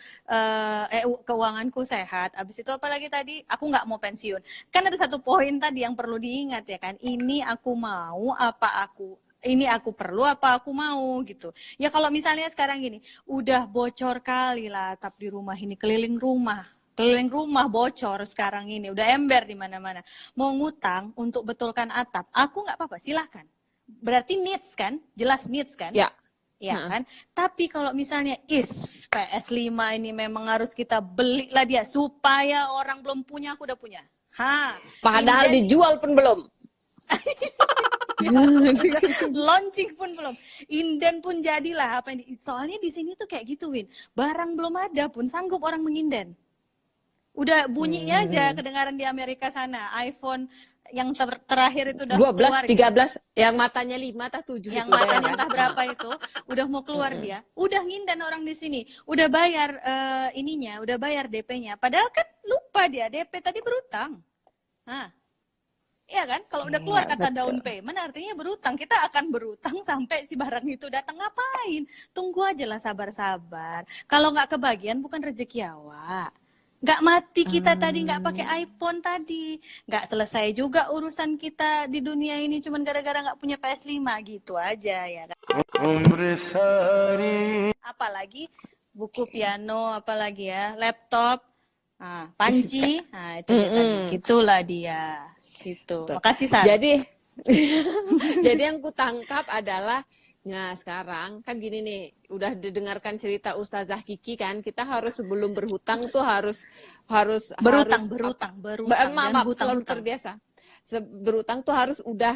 keuanganku sehat, habis itu apa lagi tadi, aku nggak mau pensiun. Kan ada satu poin tadi yang perlu diingat ya kan, ini aku perlu apa aku mau gitu. Ya kalau misalnya sekarang gini, udah bocor kali lah atap di rumah ini, keliling rumah bocor sekarang ini, udah ember di mana-mana. Mau ngutang untuk betulkan atap, aku nggak apa-apa, silahkan. Berarti needs kan, jelas needs kan? Ya. Ya kan? Tapi kalau misalnya PS5 ini memang harus kita beli lah dia supaya orang belum punya, aku udah punya. Padahal dijual pun belum. Launching pun belum, inden pun jadilah apa ini. Soalnya di sini tuh kayak gitu Win, barang belum ada pun sanggup orang menginden. Udah bunyinya aja kedengaran di Amerika sana, iPhone yang terakhir itu udah 12, keluar 13, yang matanya 5 atau 7 yang itu matanya kan? entah berapa itu udah mau keluar dia, udah ngindan orang di sini, udah bayar udah bayar DP-nya, padahal kan lupa dia DP tadi berutang. Iya kan? Kalau udah keluar kata down payment artinya berutang. Kita akan berutang sampai si barang itu datang. Ngapain? Tunggu aja lah, sabar-sabar. Kalau nggak kebagian bukan rezeki awak. Nggak mati kita tadi, nggak pakai iPhone tadi. Nggak selesai juga urusan kita di dunia ini cuman gara-gara nggak punya PS5 gitu aja ya kan. Apalagi buku piano, apalagi ya, laptop, panci, itu dia tadi. Gitulah dia. Gitu. Makasih Sar. Jadi yang kutangkap adalah, nah sekarang kan gini nih, udah didengarkan cerita Ustazah Kiki kan, kita harus sebelum berhutang tuh harus berutang selalu terbiasa. Berutang tuh harus udah,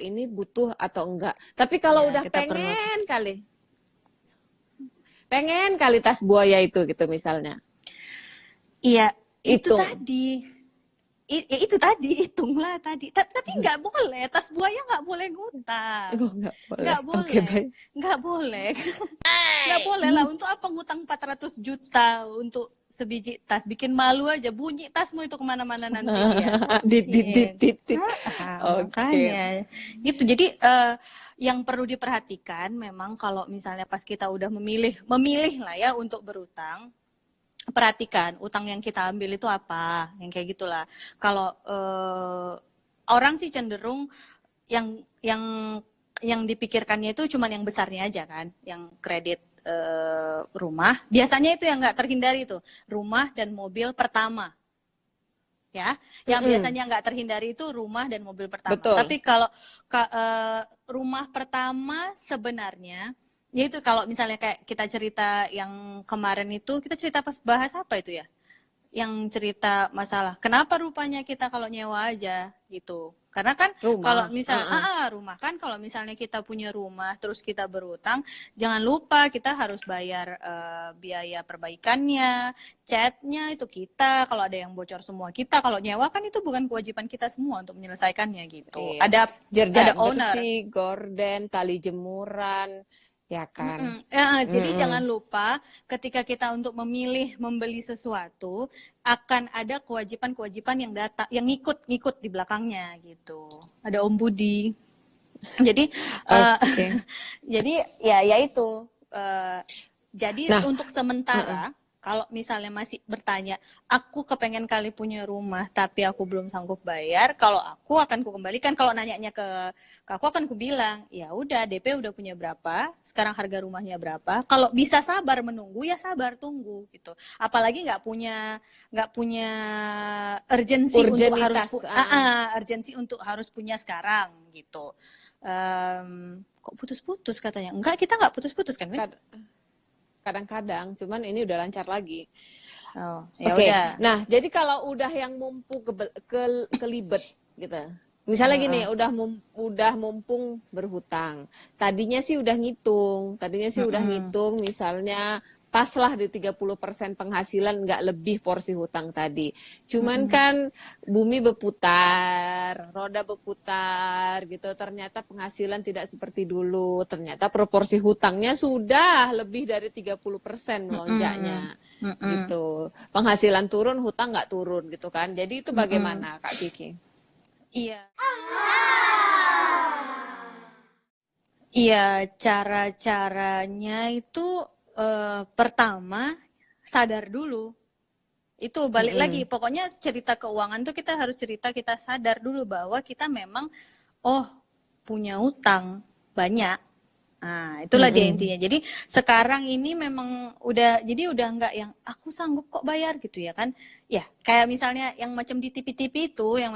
ini butuh atau enggak. Tapi kalau udah pengen kali tas buaya itu gitu misalnya. Iya, itu tadi hitunglah tadi, tapi nggak boleh, tas buaya nggak boleh ngutang, nggak boleh, nggak boleh lah. Untuk apa ngutang 400 juta untuk sebiji tas, bikin malu aja, bunyi tasmu itu kemana-mana nanti dia. Makanya gitu. Jadi yang perlu diperhatikan memang kalau misalnya pas kita udah memilih lah ya untuk berutang, perhatikan utang yang kita ambil itu apa, yang kayak gitulah. Kalau orang sih cenderung yang yang dipikirkannya itu cuman yang besarnya aja kan, yang kredit rumah. Biasanya itu yang nggak terhindari tuh, rumah dan mobil pertama. Ya, yang biasanya nggak terhindari itu rumah dan mobil pertama. Betul. Tapi kalau rumah pertama sebenarnya, yaitu kalau misalnya kayak kita cerita yang kemarin itu, kita cerita pas bahas apa itu ya? Yang cerita masalah kenapa rupanya kita kalau nyewa aja gitu. Karena kan kalau Rumah. misal rumah kan, kalau misalnya kita punya rumah terus kita berutang, jangan lupa kita harus bayar biaya perbaikannya, catnya itu kita, kalau ada yang bocor semua kita. Kalau nyewa kan itu bukan kewajiban kita semua untuk menyelesaikannya gitu. Iya. Ada Jerjak owner. bersih, gorden, tali jemuran, ya kan. Jadi jangan lupa ketika kita untuk memilih membeli sesuatu akan ada kewajiban-kewajiban yang ngikut di belakangnya gitu. Ada Om Budi. Jadi Oke. jadi ya itu. Jadi Nah, untuk sementara kalau misalnya masih bertanya, aku kepengen kali punya rumah tapi aku belum sanggup bayar, kalau aku akan kukembalikan. Kalau nanyanya ke aku akan kubilang, ya udah DP udah punya berapa, sekarang harga rumahnya berapa. Kalau bisa sabar menunggu ya sabar tunggu gitu. Apalagi nggak punya urgensi untuk harus urgenitas. urgensi untuk harus punya sekarang gitu. Kok putus-putus katanya? Enggak, kita nggak putus-putus kan? Kad- Kadang-kadang, cuman ini udah lancar lagi. Oh, ya Oke. udah. Nah, jadi kalau udah yang kelibet gitu. Misalnya gini, udah mumpung berhutang. Tadinya sih udah ngitung, misalnya paslah di 30% penghasilan, nggak lebih porsi hutang tadi. Cuman kan bumi berputar, roda berputar gitu. Ternyata penghasilan tidak seperti dulu. Ternyata proporsi hutangnya sudah lebih dari 30% melonjaknya. Gitu. Penghasilan turun, hutang nggak turun gitu kan. Jadi itu bagaimana Kak Kiki? Iya. Iya, cara-caranya itu pertama sadar dulu. Itu balik lagi, pokoknya cerita keuangan tuh kita harus kita sadar dulu bahwa kita memang punya utang banyak. Nah, itulah dia intinya. Jadi sekarang ini memang udah nggak yang aku sanggup kok bayar gitu ya kan. Ya, kayak misalnya yang macam di TV-TV itu yang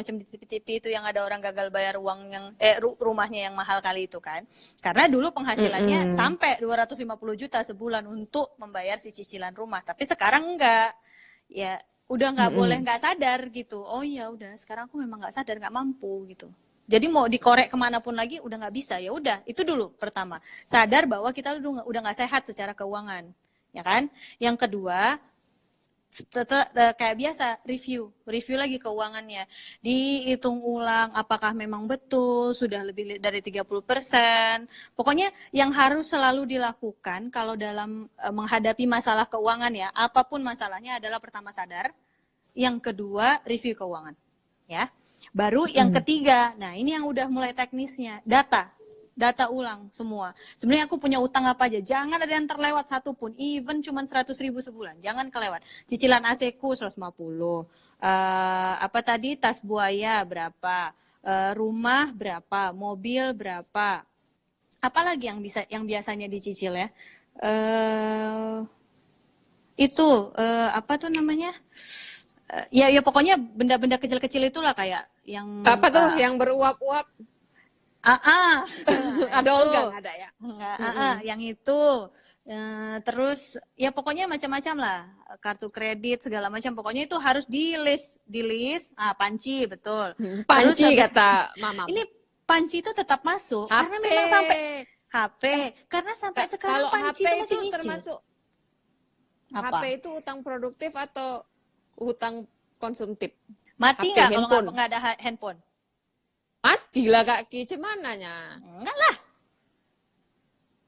ada orang gagal bayar uang yang rumahnya yang mahal kali itu kan. Karena dulu penghasilannya sampai 250 juta sebulan untuk membayar si cicilan rumah. Tapi sekarang enggak. Ya, udah nggak boleh nggak sadar gitu. Oh ya udah, sekarang aku memang nggak sadar, nggak mampu gitu. Jadi mau dikorek kemanapun lagi udah nggak bisa. Ya udah, itu dulu pertama. Sadar bahwa kita udah nggak sehat secara keuangan, ya kan? Yang kedua, kayak biasa review lagi keuangannya. Dihitung ulang apakah memang betul sudah lebih dari 30%. Pokoknya yang harus selalu dilakukan kalau dalam menghadapi masalah keuangan ya, apapun masalahnya adalah pertama sadar, yang kedua review keuangan, ya. Baru yang ketiga, nah ini yang udah mulai teknisnya, data ulang semua. Sebenarnya aku punya utang apa aja, jangan ada yang terlewat satupun, even cuma 100.000 sebulan, jangan kelewat. Cicilan AC-ku 150, apa tadi, tas buaya berapa, rumah berapa, mobil berapa, apalagi yang biasanya dicicil ya, itu apa tuh namanya? Ya pokoknya benda-benda kecil-kecil itulah kayak yang Apa tuh yang beruap-uap? Ada itu. Olga nggak ada ya? Yang itu. Terus ya pokoknya macam-macam lah, kartu kredit segala macam, pokoknya itu harus di list. Panci betul. Panci Terus, kata mama. ini panci itu tetap masuk HP. karena memang sampai HP karena sampai sekarang Kalau panci HP itu masih itu nyicil. termasuk Apa? HP itu utang produktif atau utang konsumtif? Mati HP, nggak kalau handphone. nggak ada handphone? Mati lah Kak Ki, cemananya. Enggak lah.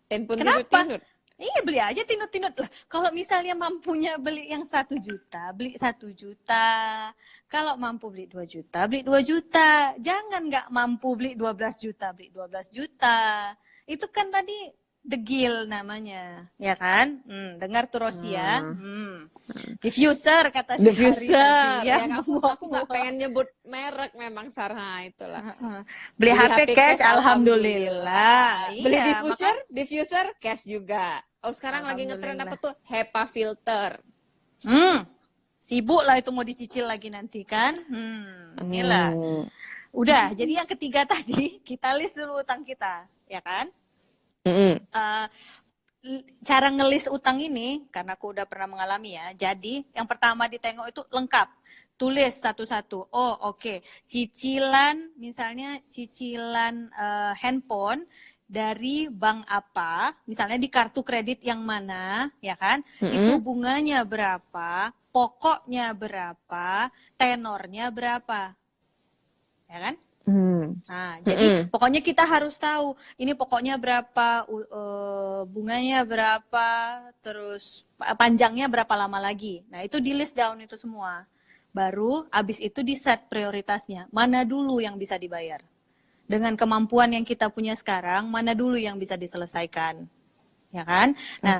Handphone Kenapa? tinut-tinut. Iya, beli aja tinut-tinut lah. Kalau misalnya mampunya beli yang 1 juta, beli 1 juta. Kalau mampu beli 2 juta, beli 2 juta. Jangan nggak mampu beli 12 juta, beli 12 juta. Itu kan tadi degil namanya, ya kan? Dengar terus ya. Diffuser kata si Sari Diffuser, tadi ya. ya aku nggak pengen nyebut merek memang Sarah itulah. Beli HP cash, alhamdulillah. alhamdulillah. Beli Iya, diffuser, diffuser cash juga. Oh sekarang lagi ngetren apa alhamdulillah. tuh? HEPA filter. Sibuk lah itu mau dicicil lagi nanti kan. Inilah. Udah, jadi yang ketiga tadi kita list dulu utang kita, ya kan? Eh, cara ngelis utang ini karena aku udah pernah mengalami ya. Jadi yang pertama ditengok itu lengkap. Tulis satu-satu. Oh, oke. Cicilan misalnya cicilan handphone dari bank apa, misalnya di kartu kredit yang mana, ya kan? Itu bunganya berapa, pokoknya berapa, tenornya berapa. Ya kan? Nah, jadi pokoknya kita harus tahu ini pokoknya berapa, bunganya berapa, terus panjangnya berapa lama lagi. Nah, itu di list down itu semua. Baru abis itu di set prioritasnya. Mana dulu yang bisa dibayar? Dengan kemampuan yang kita punya sekarang, mana dulu yang bisa diselesaikan? Ya kan? Nah,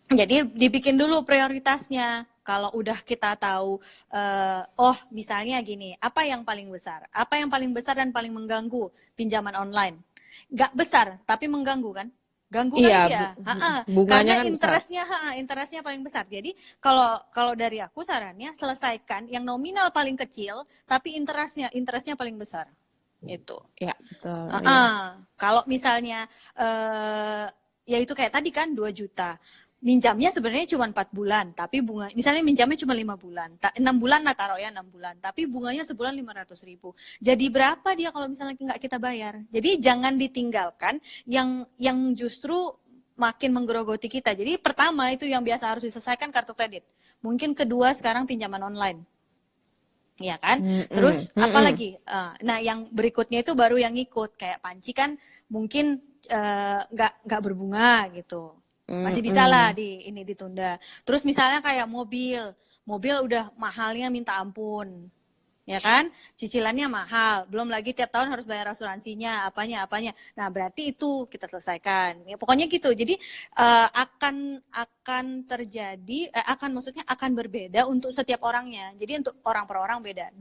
jadi dibikin dulu prioritasnya. Kalau udah kita tahu, oh misalnya gini, apa yang paling besar? Apa yang paling besar dan paling mengganggu pinjaman online? Nggak besar, tapi mengganggu kan? Ganggu kan dia. Bunganya Karena kan interestnya paling besar. Jadi kalau dari aku sarannya selesaikan yang nominal paling kecil, tapi interestnya paling besar. Itu. Ya, betul. Kalau misalnya ya itu kayak tadi kan 2 juta. Minjamnya sebenarnya cuma 4 bulan, tapi bunga misalnya minjamnya cuma 5 bulan. 6 bulan lah taruh ya 6 bulan, tapi bunganya sebulan 500.000. Jadi berapa dia kalau misalnya nggak kita bayar? Jadi jangan ditinggalkan yang justru makin menggerogoti kita. Jadi pertama itu yang biasa harus diselesaikan kartu kredit. Mungkin kedua sekarang pinjaman online. Ya kan? Terus apalagi? Nah, yang berikutnya itu baru yang ikut kayak panci kan mungkin nggak berbunga gitu. Masih bisa lah ini ditunda. Terus misalnya kayak mobil udah mahalnya minta ampun. Ya kan? Cicilannya mahal, belum lagi tiap tahun harus bayar asuransinya, apanya. Nah, berarti itu kita selesaikan. Ya, pokoknya gitu. Jadi maksudnya akan berbeda untuk setiap orangnya. Jadi untuk orang per orang beda.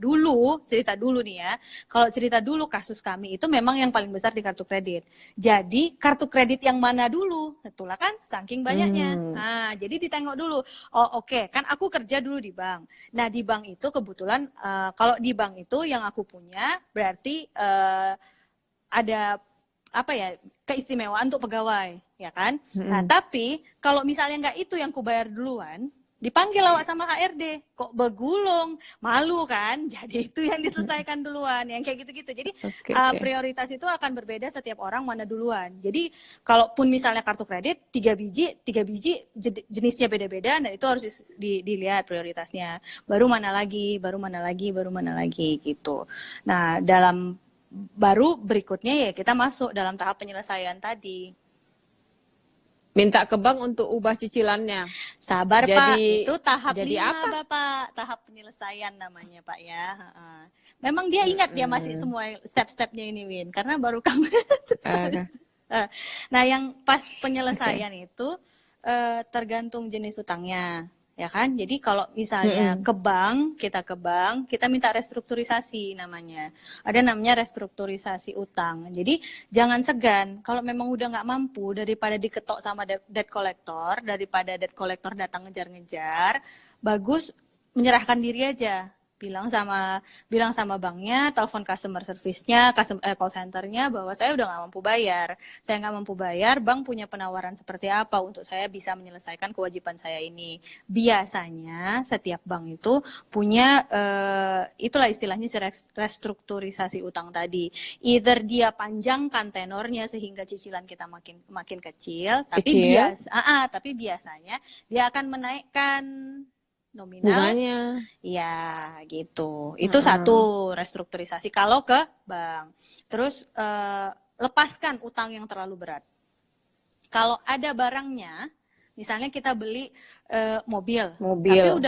Cerita dulu nih ya. Kalau cerita dulu kasus kami itu memang yang paling besar di kartu kredit. Jadi kartu kredit yang mana dulu? Itulah kan saking banyaknya. Nah, jadi ditengok dulu. Oh, oke. Kan aku kerja dulu di bank. Nah, di bank itu kebetulan kalau di bank itu yang aku punya berarti ada apa ya keistimewaan untuk pegawai, ya kan? Nah, tapi kalau misalnya nggak itu yang ku bayar duluan, dipanggil awak sama HRD, kok begulung, malu kan? Jadi itu yang diselesaikan duluan, yang kayak gitu-gitu. Jadi prioritas itu akan berbeda setiap orang mana duluan. Jadi kalaupun misalnya kartu kredit 3 biji jenisnya beda-beda, dan itu harus dilihat prioritasnya. Baru mana lagi gitu. Nah, baru berikutnya ya kita masuk dalam tahap penyelesaian tadi. Minta ke bank untuk ubah cicilannya. Sabar Pak, itu tahap jadi 5 apa? Bapak, tahap penyelesaian namanya Pak ya. Memang dia ingat dia masih semua step-stepnya ini Win, karena baru kamu. Nah, yang pas penyelesaian itu tergantung jenis utangnya. Ya kan, jadi kalau misalnya kita ke bank, kita minta restrukturisasi namanya. Ada namanya restrukturisasi utang. Jadi jangan segan, kalau memang udah nggak mampu, daripada diketok sama debt collector, daripada debt collector datang ngejar-ngejar, bagus menyerahkan diri aja. Bilang sama banknya, telepon customer service-nya, call center-nya bahwa saya udah nggak mampu bayar. Saya nggak mampu bayar, bank punya penawaran seperti apa untuk saya bisa menyelesaikan kewajiban saya ini. Biasanya setiap bank itu punya, itulah istilahnya restrukturisasi utang tadi. Either dia panjangkan tenornya sehingga cicilan kita makin kecil, tapi biasanya dia akan menaikkan nominal bunganya. Ya gitu. Itu satu restrukturisasi kalau ke bank. Terus lepaskan utang yang terlalu berat. Kalau ada barangnya, misalnya kita beli mobil, tapi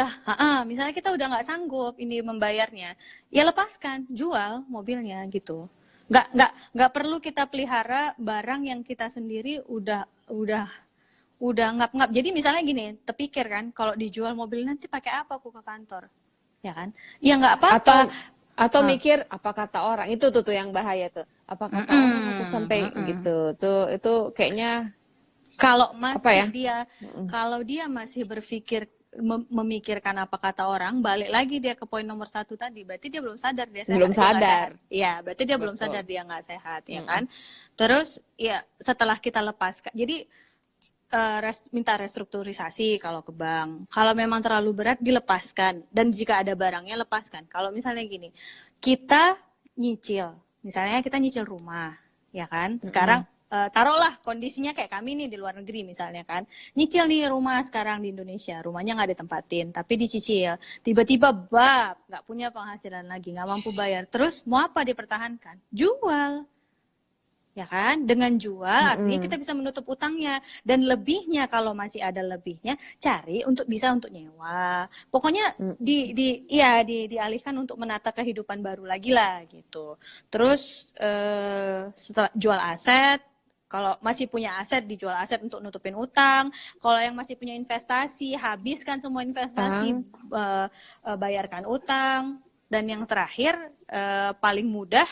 misalnya kita udah nggak sanggup ini membayarnya, ya lepaskan, jual mobilnya gitu. Nggak perlu kita pelihara barang yang kita sendiri udah ngap-ngap. Jadi misalnya gini, terpikir kan, kalau dijual mobil nanti pakai apa aku ke kantor, ya kan? Ya nggak Atau apa-apa. mikir apa kata orang, itu tuh yang bahaya tuh, apa kata orang aku sampai gitu tuh, itu kayaknya Kalau apa masih ya. kalau dia masih berpikir memikirkan apa kata orang, balik lagi dia ke poin nomor 1 tadi, berarti dia belum sadar dia sehat, Belum dia nggak sadar. sehat. Iya, berarti dia belum Betul. sadar dia nggak sehat, ya kan? Terus ya setelah kita lepaskan, jadi minta restrukturisasi kalau ke bank. Kalau memang terlalu berat dilepaskan, dan jika ada barangnya lepaskan. Kalau misalnya gini, kita nyicil, misalnya kita nyicil rumah, ya kan? Sekarang taruhlah kondisinya kayak kami nih di luar negeri misalnya kan, nyicil nih rumah sekarang di Indonesia, rumahnya nggak ditempatin, tapi dicicil, tiba-tiba nggak punya penghasilan lagi, nggak mampu bayar, terus mau apa dipertahankan? Jual, ya kan? Dengan jual artinya kita bisa menutup utangnya, dan lebihnya kalau masih ada lebihnya cari untuk nyewa. Pokoknya dialihkan untuk menata kehidupan baru lagi lah gitu. Terus setelah jual aset, kalau masih punya aset dijual aset untuk nutupin utang. Kalau yang masih punya investasi, habiskan semua investasi, bayarkan utang. Dan yang terakhir paling mudah,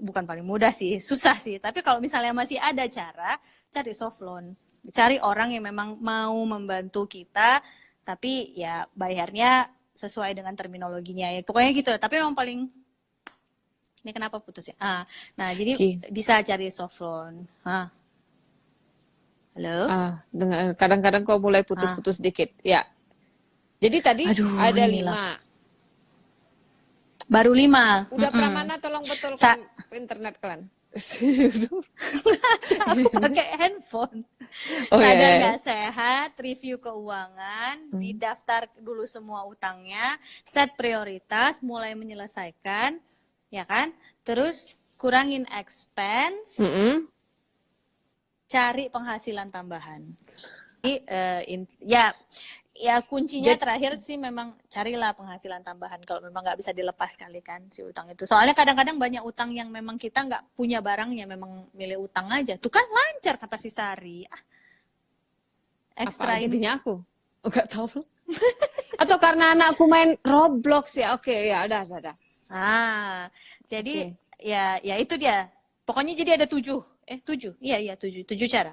bukan paling mudah sih, susah sih. Tapi kalau misalnya masih ada cara, cari soft loan. Cari orang yang memang mau membantu kita, tapi ya bayarnya sesuai dengan terminologinya ya. Pokoknya gitu. Tapi memang paling, ini kenapa putus ya? Nah jadi bisa cari soft loan. Halo? Kadang-kadang kok mulai putus-putus dikit. Ya. Jadi tadi ada inilah. 5. Baru 5. Udah Pramana tolong betulkan internet kalian. Aku pakai handphone. Sadar nggak sehat, review keuangan, didaftar dulu semua utangnya, set prioritas, mulai menyelesaikan, ya kan? Terus kurangin expense, cari penghasilan tambahan. Ya kuncinya terakhir sih memang carilah penghasilan tambahan kalau memang nggak bisa dilepas kali kan si utang itu. Soalnya kadang-kadang banyak utang yang memang kita nggak punya barangnya, memang milih utang aja. Tuh kan lancar kata si Sari. Ekstra jadinya aku nggak tahu. Atau karena anakku main Roblox ya. Oke, ya udah. Jadi ya itu dia. Pokoknya jadi ada 7. 7. Iya 7 cara.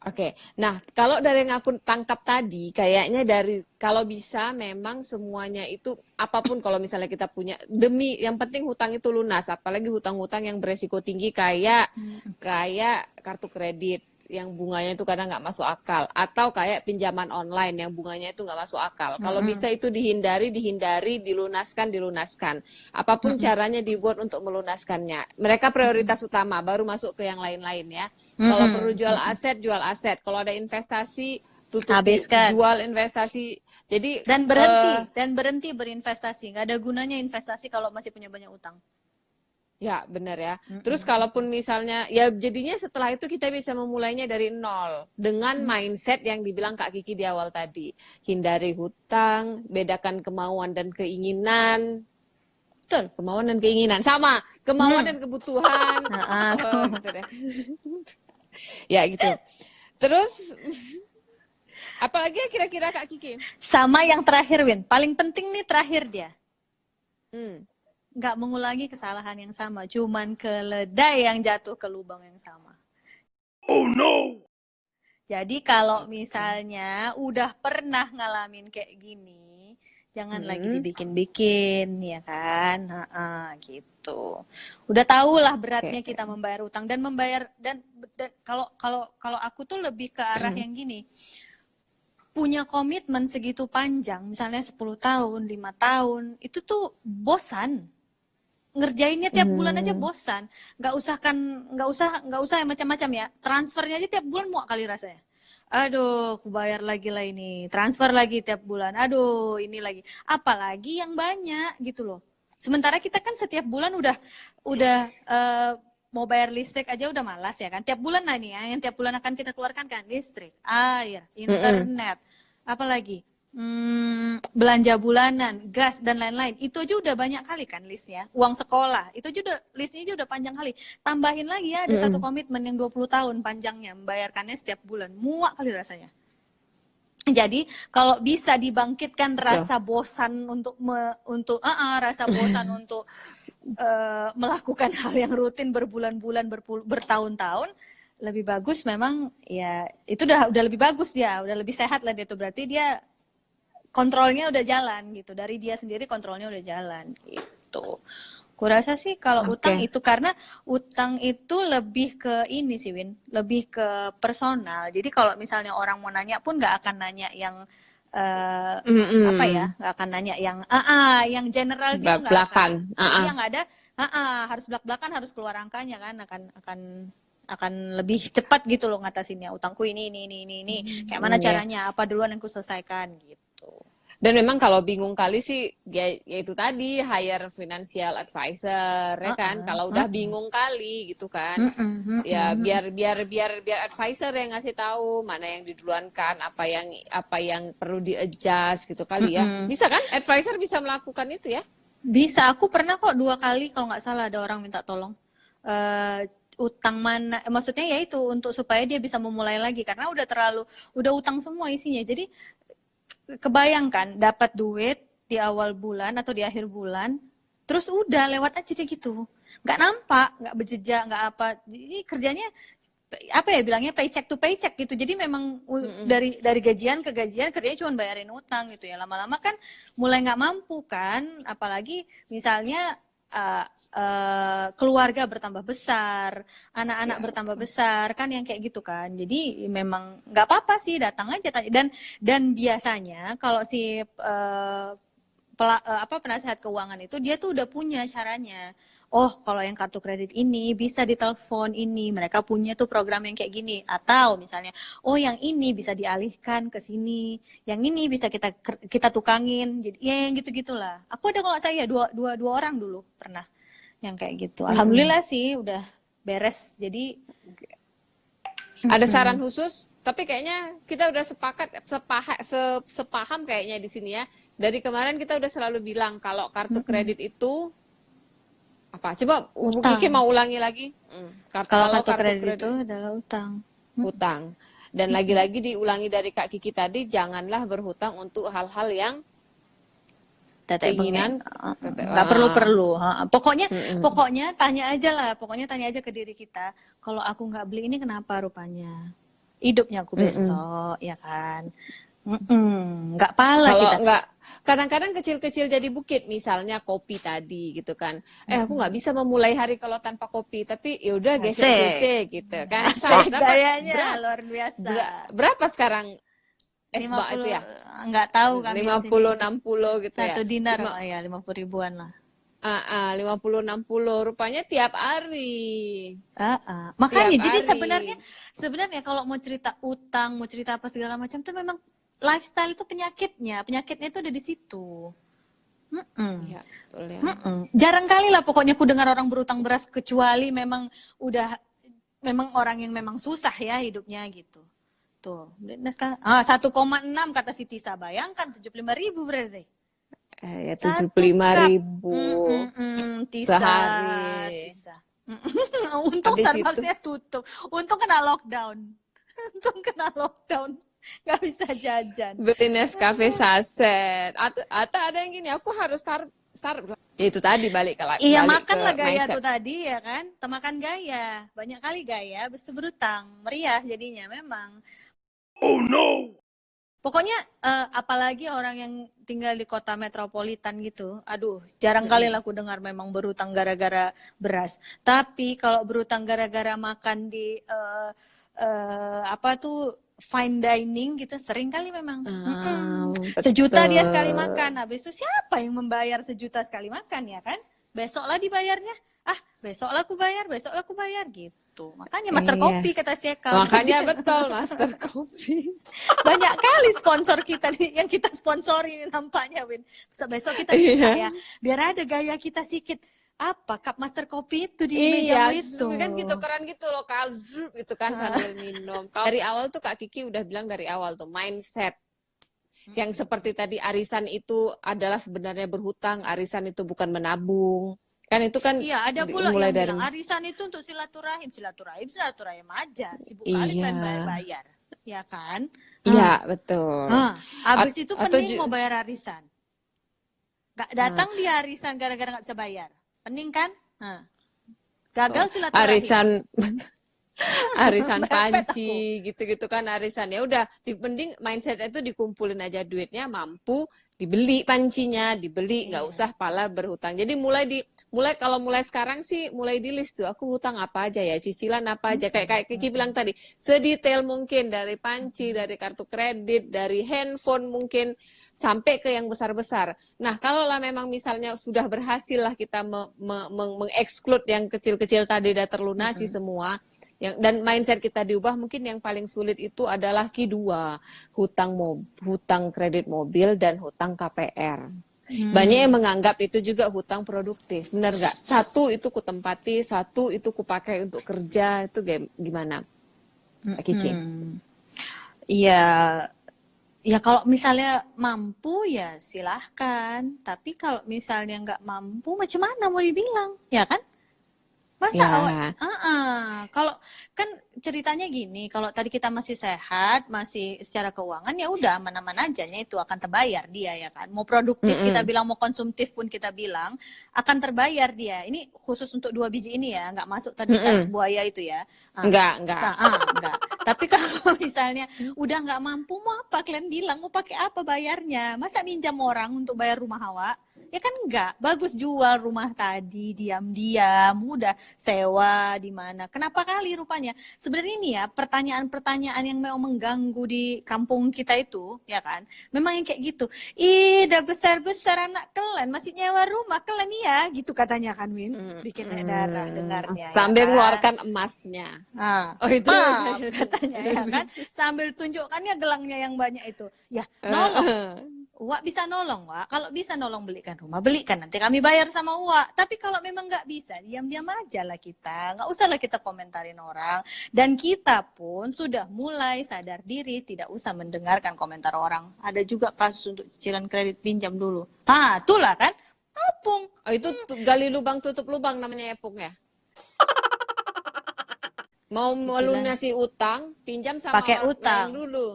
Oke, nah kalau dari yang aku tangkap tadi, kayaknya kalau bisa memang semuanya itu apapun, kalau misalnya kita punya, yang penting hutang itu lunas, apalagi hutang-hutang yang beresiko tinggi kayak kartu kredit yang bunganya itu kadang nggak masuk akal, atau kayak pinjaman online yang bunganya itu nggak masuk akal. Kalau bisa itu dihindari, dilunaskan. Apapun caranya dibuat untuk melunaskannya. Mereka prioritas utama, baru masuk ke yang lain-lain ya. Kalau perlu jual aset. Kalau ada investasi, tutup, habiskan. Jual investasi. Jadi dan berhenti berinvestasi. Nggak ada gunanya investasi kalau masih punya banyak utang. Ya, benar ya. Terus kalaupun misalnya, ya jadinya setelah itu kita bisa memulainya dari nol. Dengan mindset yang dibilang Kak Kiki di awal tadi. Hindari hutang, bedakan kemauan dan keinginan. Betul. Kemauan dan keinginan. Sama, kemauan dan kebutuhan. Gitu deh. Ya gitu. Terus, apalagi kira-kira Kak Kiki? Sama yang terakhir, Win. Paling penting nih terakhir dia. Nggak mengulangi kesalahan yang sama, cuman keledai yang jatuh ke lubang yang sama. Oh no! Jadi kalau misalnya udah pernah ngalamin kayak gini, jangan lagi dibikin-bikin, ya kan? Gitu. Udah tahu lah beratnya kita membayar utang dan kalau aku tuh lebih ke arah yang gini. Punya komitmen segitu panjang, misalnya 10 tahun, 5 tahun, itu tuh bosan. Ngerjainnya tiap bulan aja bosan. Nggak usah yang macam-macam ya. Transfernya aja tiap bulan muak kali rasanya. Aduh, aku bayar lagi lah ini. Transfer lagi tiap bulan. Aduh, ini lagi. Apalagi yang banyak gitu loh. Sementara kita kan setiap bulan udah mau bayar listrik aja udah malas ya kan. Tiap bulan lah nih ya, yang tiap bulan akan kita keluarkan kan listrik, air, internet, apalagi Belanja bulanan, gas dan lain-lain. Itu aja udah banyak kali kan listnya. Uang sekolah, itu aja udah listnya aja udah panjang kali. Tambahin lagi ya ada satu komitmen yang 20 tahun panjangnya membayarkannya setiap bulan. Muak kali rasanya. Jadi kalau bisa dibangkitkan rasa bosan untuk rasa bosan untuk melakukan hal yang rutin berbulan-bulan bertahun-tahun, lebih bagus memang ya itu udah lebih bagus dia, udah lebih sehat lah dia tuh, berarti dia kontrolnya udah jalan gitu, dari dia sendiri kontrolnya udah jalan gitu. Kurasa sih kalau utang itu, karena utang itu lebih ke ini sih Win, lebih ke personal. Jadi kalau misalnya orang mau nanya pun nggak akan nanya yang apa ya, nggak akan nanya yang general gitu, nggak akan. Jadi yang ada harus belak-belakan, harus keluar angkanya kan, akan lebih cepat gitu loh ngatasinnya. Utangku ini kayak mana caranya, apa duluan yang ku selesaikan gitu. Dan memang kalau bingung kali sih ya itu tadi hire financial advisor ya kan. Kalau udah bingung kali gitu kan. Ya biar advisor yang ngasih tahu mana yang diduluankan, apa yang perlu di-adjust gitu kali ya. Bisa kan? Advisor bisa melakukan itu ya? Bisa. Aku pernah kok 2 kali kalau nggak salah ada orang minta tolong. Utang mana, maksudnya ya itu untuk supaya dia bisa memulai lagi, karena udah utang semua isinya. Jadi kebayangkan dapat duit di awal bulan atau di akhir bulan, terus udah lewat aja deh gitu, nggak nampak, nggak berjejak, nggak apa. Jadi kerjanya apa ya bilangnya, paycheck to paycheck gitu. Jadi memang dari gajian ke gajian kerjanya cuma bayarin utang gitu ya. Lama-lama kan mulai nggak mampu kan, apalagi misalnya keluarga bertambah besar, anak-anak bertambah besar kan, yang kayak gitu kan. Jadi memang nggak apa-apa sih, datang aja tanya. Dan biasanya kalau si penasehat keuangan itu dia tuh udah punya caranya. Oh, kalau yang kartu kredit ini bisa ditelepon ini, mereka punya tuh program yang kayak gini. Atau misalnya, oh yang ini bisa dialihkan ke sini, yang ini bisa kita tukangin. Jadi ya yang gitu-gitulah. Aku ada kalau saya dua orang dulu pernah yang kayak gitu. Alhamdulillah sih udah beres. Jadi ada saran khusus, tapi kayaknya kita udah sepaham kayaknya di sini ya. Dari kemarin kita udah selalu bilang kalau kartu kredit itu apa? Coba Kiki mau ulangi lagi. Kalau kartu kredit itu adalah utang. Utang. Dan lagi-lagi diulangi dari Kak Kiki tadi, janganlah berhutang untuk hal-hal yang keinginan nggak perlu. Pokoknya tanya aja lah. Pokoknya tanya aja ke diri kita. Kalau aku nggak beli ini kenapa rupanya? Hidupnya aku besok, ya kan? Nggak pala kalau kita. nggak, kadang-kadang kecil-kecil jadi bukit, misalnya kopi tadi gitu kan. Aku nggak bisa memulai hari kalau tanpa kopi, tapi yaudah geser CC gitu kan. Gayanya luar biasa. Berapa sekarang esbak 50, itu ya? Nggak tahu kan. 50-60 gitu ya. 1 dinar ya 50 ribuan lah. 50-60 rupanya tiap hari. Makanya Tiap jadi hari. sebenarnya kalau mau cerita utang, mau cerita apa segala macam tuh memang lifestyle itu penyakitnya itu ada di situ. Ya, betul ya. Jarang kali lah pokoknya aku dengar orang berutang beras, kecuali memang orang yang memang susah ya hidupnya gitu. Tuh, 1,6 kata si Tisa, bayangkan 75.000 berarti. Ya 75.000 Tisa, sehari. Tisa. Untung Habis Starbucksnya tutup. Untung kena lockdown. Nggak bisa jajan. Beli Nescafe saset. Atau ada yang gini, aku harus start. Ya itu tadi balik ke Iya, balik makan ke lah gaya mindset. tuh tadi ya kan. Makan gaya. Banyak kali gaya, habis itu berutang. Meriah jadinya memang. Oh no! Pokoknya apalagi orang yang tinggal di kota metropolitan gitu, aduh jarang kali lah aku dengar memang berutang gara-gara beras. Tapi kalau berutang gara-gara makan di apa tuh fine dining gitu, sering kali memang. Sejuta dia sekali makan, habis itu siapa yang membayar sejuta sekali makan ya kan? Besoklah dibayarnya, besoklah aku bayar gitu. Makanya Master Kopi kata si Eka. Makanya betul Master Kopi. Banyak kali sponsor kita yang kita sponsori nampaknya, Win. Besok kita minta ya, biar ada gaya kita sedikit. Apa cup Master Kopi itu di meja itu? Kan gitu keren gitu loh, gitu kan sambil minum. Dari awal tuh Kak Kiki udah bilang dari awal tuh mindset. Yang seperti tadi arisan itu adalah sebenarnya berhutang, arisan itu bukan menabung. Kan itu kan Iya, ada pula mulai yang dari bilang arisan itu untuk silaturahim aja. Sibuk kali iya. pengen bayar-bayar, ya kan? Iya, betul. Habis itu Atau pening mau bayar arisan. Gak datang dia arisan gara-gara nggak bisa bayar. Pening kan? Gagal silaturahim. arisan arisan Merepet panci gitu-gitu kan arisan, ya udah mending mindset itu dikumpulin aja duitnya, mampu dibeli pancinya, dibeli, nggak usah pala berhutang. Jadi kalau mulai sekarang sih mulai di list tuh, aku hutang apa aja ya, cicilan apa aja, kayak Kiki bilang tadi, sedetail mungkin, dari panci, dari kartu kredit, dari handphone mungkin, sampai ke yang besar-besar. Nah, kalau lah memang misalnya sudah berhasil lah kita mengexclude yang kecil-kecil tadi, udah terlunasi semua, dan mindset kita diubah, mungkin yang paling sulit itu adalah kedua, hutang kredit mobil dan hutang KPR. Banyak yang menganggap itu juga hutang produktif, benar nggak? Satu itu kutempati, satu itu kupakai untuk kerja, itu gimana, Kiki? Iya, ya kalau misalnya mampu ya silahkan, tapi kalau misalnya nggak mampu, macam mana mau dibilang, ya kan? Masa Ya. kalau kan ceritanya gini, kalau tadi kita masih sehat, masih secara keuangan, ya udah aman-aman aja, itu akan terbayar dia, ya kan. Mau produktif kita bilang, mau konsumtif pun kita bilang, akan terbayar dia. Ini khusus untuk 2 biji ini ya, nggak masuk tadi tas buaya itu ya. Enggak. Enggak. Tapi kalau misalnya udah nggak mampu, mau apa kalian bilang, mau pakai apa bayarnya? Masa minjam orang untuk bayar rumah Hawa? Ya kan enggak. Bagus jual rumah tadi, diam-diam, udah sewa di mana. Kenapa kali rupanya? Sebenarnya ini ya, pertanyaan-pertanyaan yang memang mengganggu di kampung kita itu, ya kan? Memang yang kayak gitu. Ih, udah besar-besar anak kalian, masih nyewa rumah kalian ya, gitu katanya kan, Win. Bikin naik darah dengarnya. Sambil ya kan? mengeluarkan emasnya. Oh itu katanya ya kan, sambil tunjukkannya gelangnya yang banyak itu. Ya, nolong. Uak bisa nolong, Wak. Kalau bisa nolong belikan rumah, belikan. Nanti kami bayar sama Uak. Tapi kalau memang nggak bisa, diam-diam aja lah kita. Nggak usah lah kita komentarin orang. Dan kita pun sudah mulai sadar diri, tidak usah mendengarkan komentar orang. Ada juga kasus untuk cicilan kredit pinjam dulu. Itulah kan. Apung. itu gali lubang tutup lubang namanya, Epung ya. Mau melunasi utang, pinjam sama Pakai orang utang lain dulu.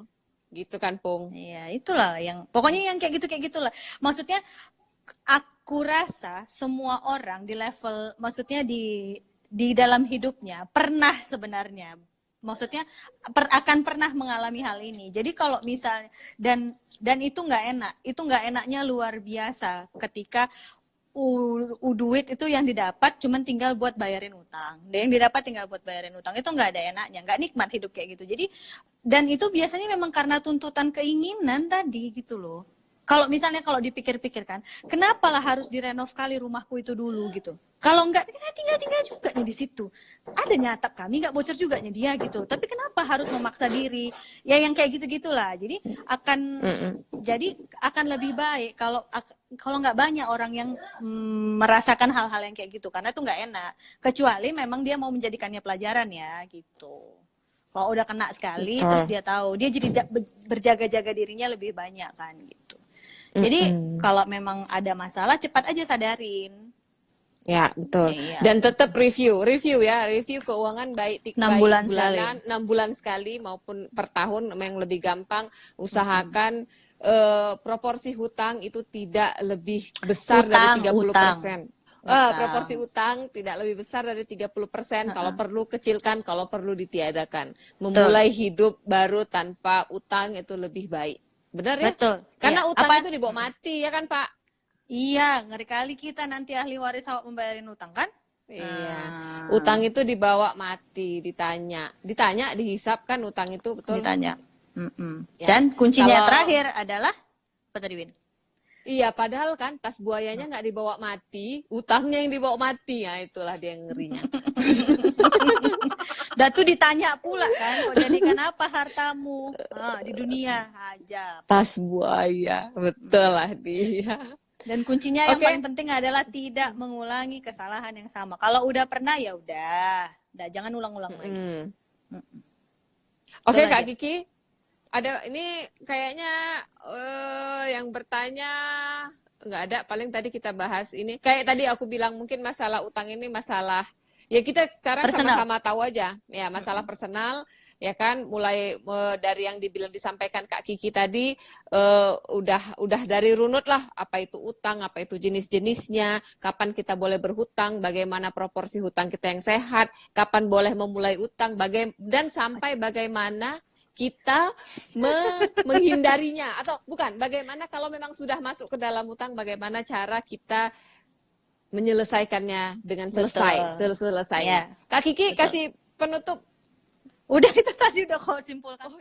Gitu kan, Pung? Iya, itulah yang pokoknya yang kayak gitulah. Maksudnya aku rasa semua orang di level, maksudnya di dalam hidupnya pernah sebenarnya, maksudnya akan pernah mengalami hal ini. Jadi kalau misalnya dan itu nggak enaknya luar biasa ketika duit itu yang didapat cuman tinggal buat bayarin utang. Dan yang didapat tinggal buat bayarin utang. Itu nggak ada enaknya, nggak nikmat hidup kayak gitu. Jadi, dan itu biasanya memang karena tuntutan keinginan tadi gitu loh. Kalau misalnya kalau dipikir-pikirkan, kenapa lah harus direnov kali rumahku itu dulu gitu. Kalau nggak, tinggal juga nih di situ. Ada atap kami nggak bocor juga nih dia gitu. Tapi kenapa harus memaksa diri? Ya yang kayak gitu-gitulah. Jadi akan lebih baik kalau nggak banyak orang yang merasakan hal-hal yang kayak gitu, karena itu nggak enak. Kecuali memang dia mau menjadikannya pelajaran ya gitu. Kalau udah kena sekali, terus dia tahu, dia jadi berjaga-jaga dirinya lebih banyak kan gitu. Jadi kalau memang ada masalah, cepat aja sadarin. Ya, betul. Iya. Dan tetap review keuangan baik 6 bulan bulanan, 6 bulan sekali maupun per tahun, yang lebih gampang. Usahakan proporsi hutang itu tidak lebih besar dari 30%. Proporsi utang tidak lebih besar dari 30%. Kalau perlu kecilkan, kalau perlu ditiadakan. Memulai hidup baru tanpa utang itu lebih baik. Benar ya? Betul. Karena ya. utang itu dibawa mati, ya kan, Pak? Iya, ngeri kali kita nanti ahli waris awak membayarin utang kan? Iya. Utang itu dibawa mati, ditanya, dihisap kan utang itu, betul? Ditanya. Ya. Dan kuncinya terakhir adalah apa tadi, Win? Iya, padahal kan tas buayanya nggak dibawa mati, utangnya yang dibawa mati. Ya, itulah dia yang ngerinya. Dan tuh ditanya pula kan, kok jadikan apa hartamu di dunia aja. Tas buaya, betul lah dia. Dan kuncinya yang paling penting adalah tidak mengulangi kesalahan yang sama. Kalau udah pernah ya udah jangan ulang-ulang lagi. Oke, Kak Kiki. Ada ini kayaknya yang bertanya nggak ada. Paling tadi kita bahas ini. Kayak tadi aku bilang mungkin masalah utang ini masalah ya kita sekarang Personal. sama-sama tahu aja ya masalah personal ya kan mulai dari yang disampaikan Kak Kiki tadi udah dari runut lah apa itu utang, apa itu jenis-jenisnya, kapan kita boleh berhutang, bagaimana proporsi hutang kita yang sehat, kapan boleh memulai utang, dan sampai bagaimana kita menghindarinya atau bukan bagaimana kalau memang sudah masuk ke dalam utang bagaimana cara kita menyelesaikannya dengan selesai Betul. selesainya. Ya, Kak Kiki betul. kasih penutup. Udah itu tadi udah kau simpulkan. Oh,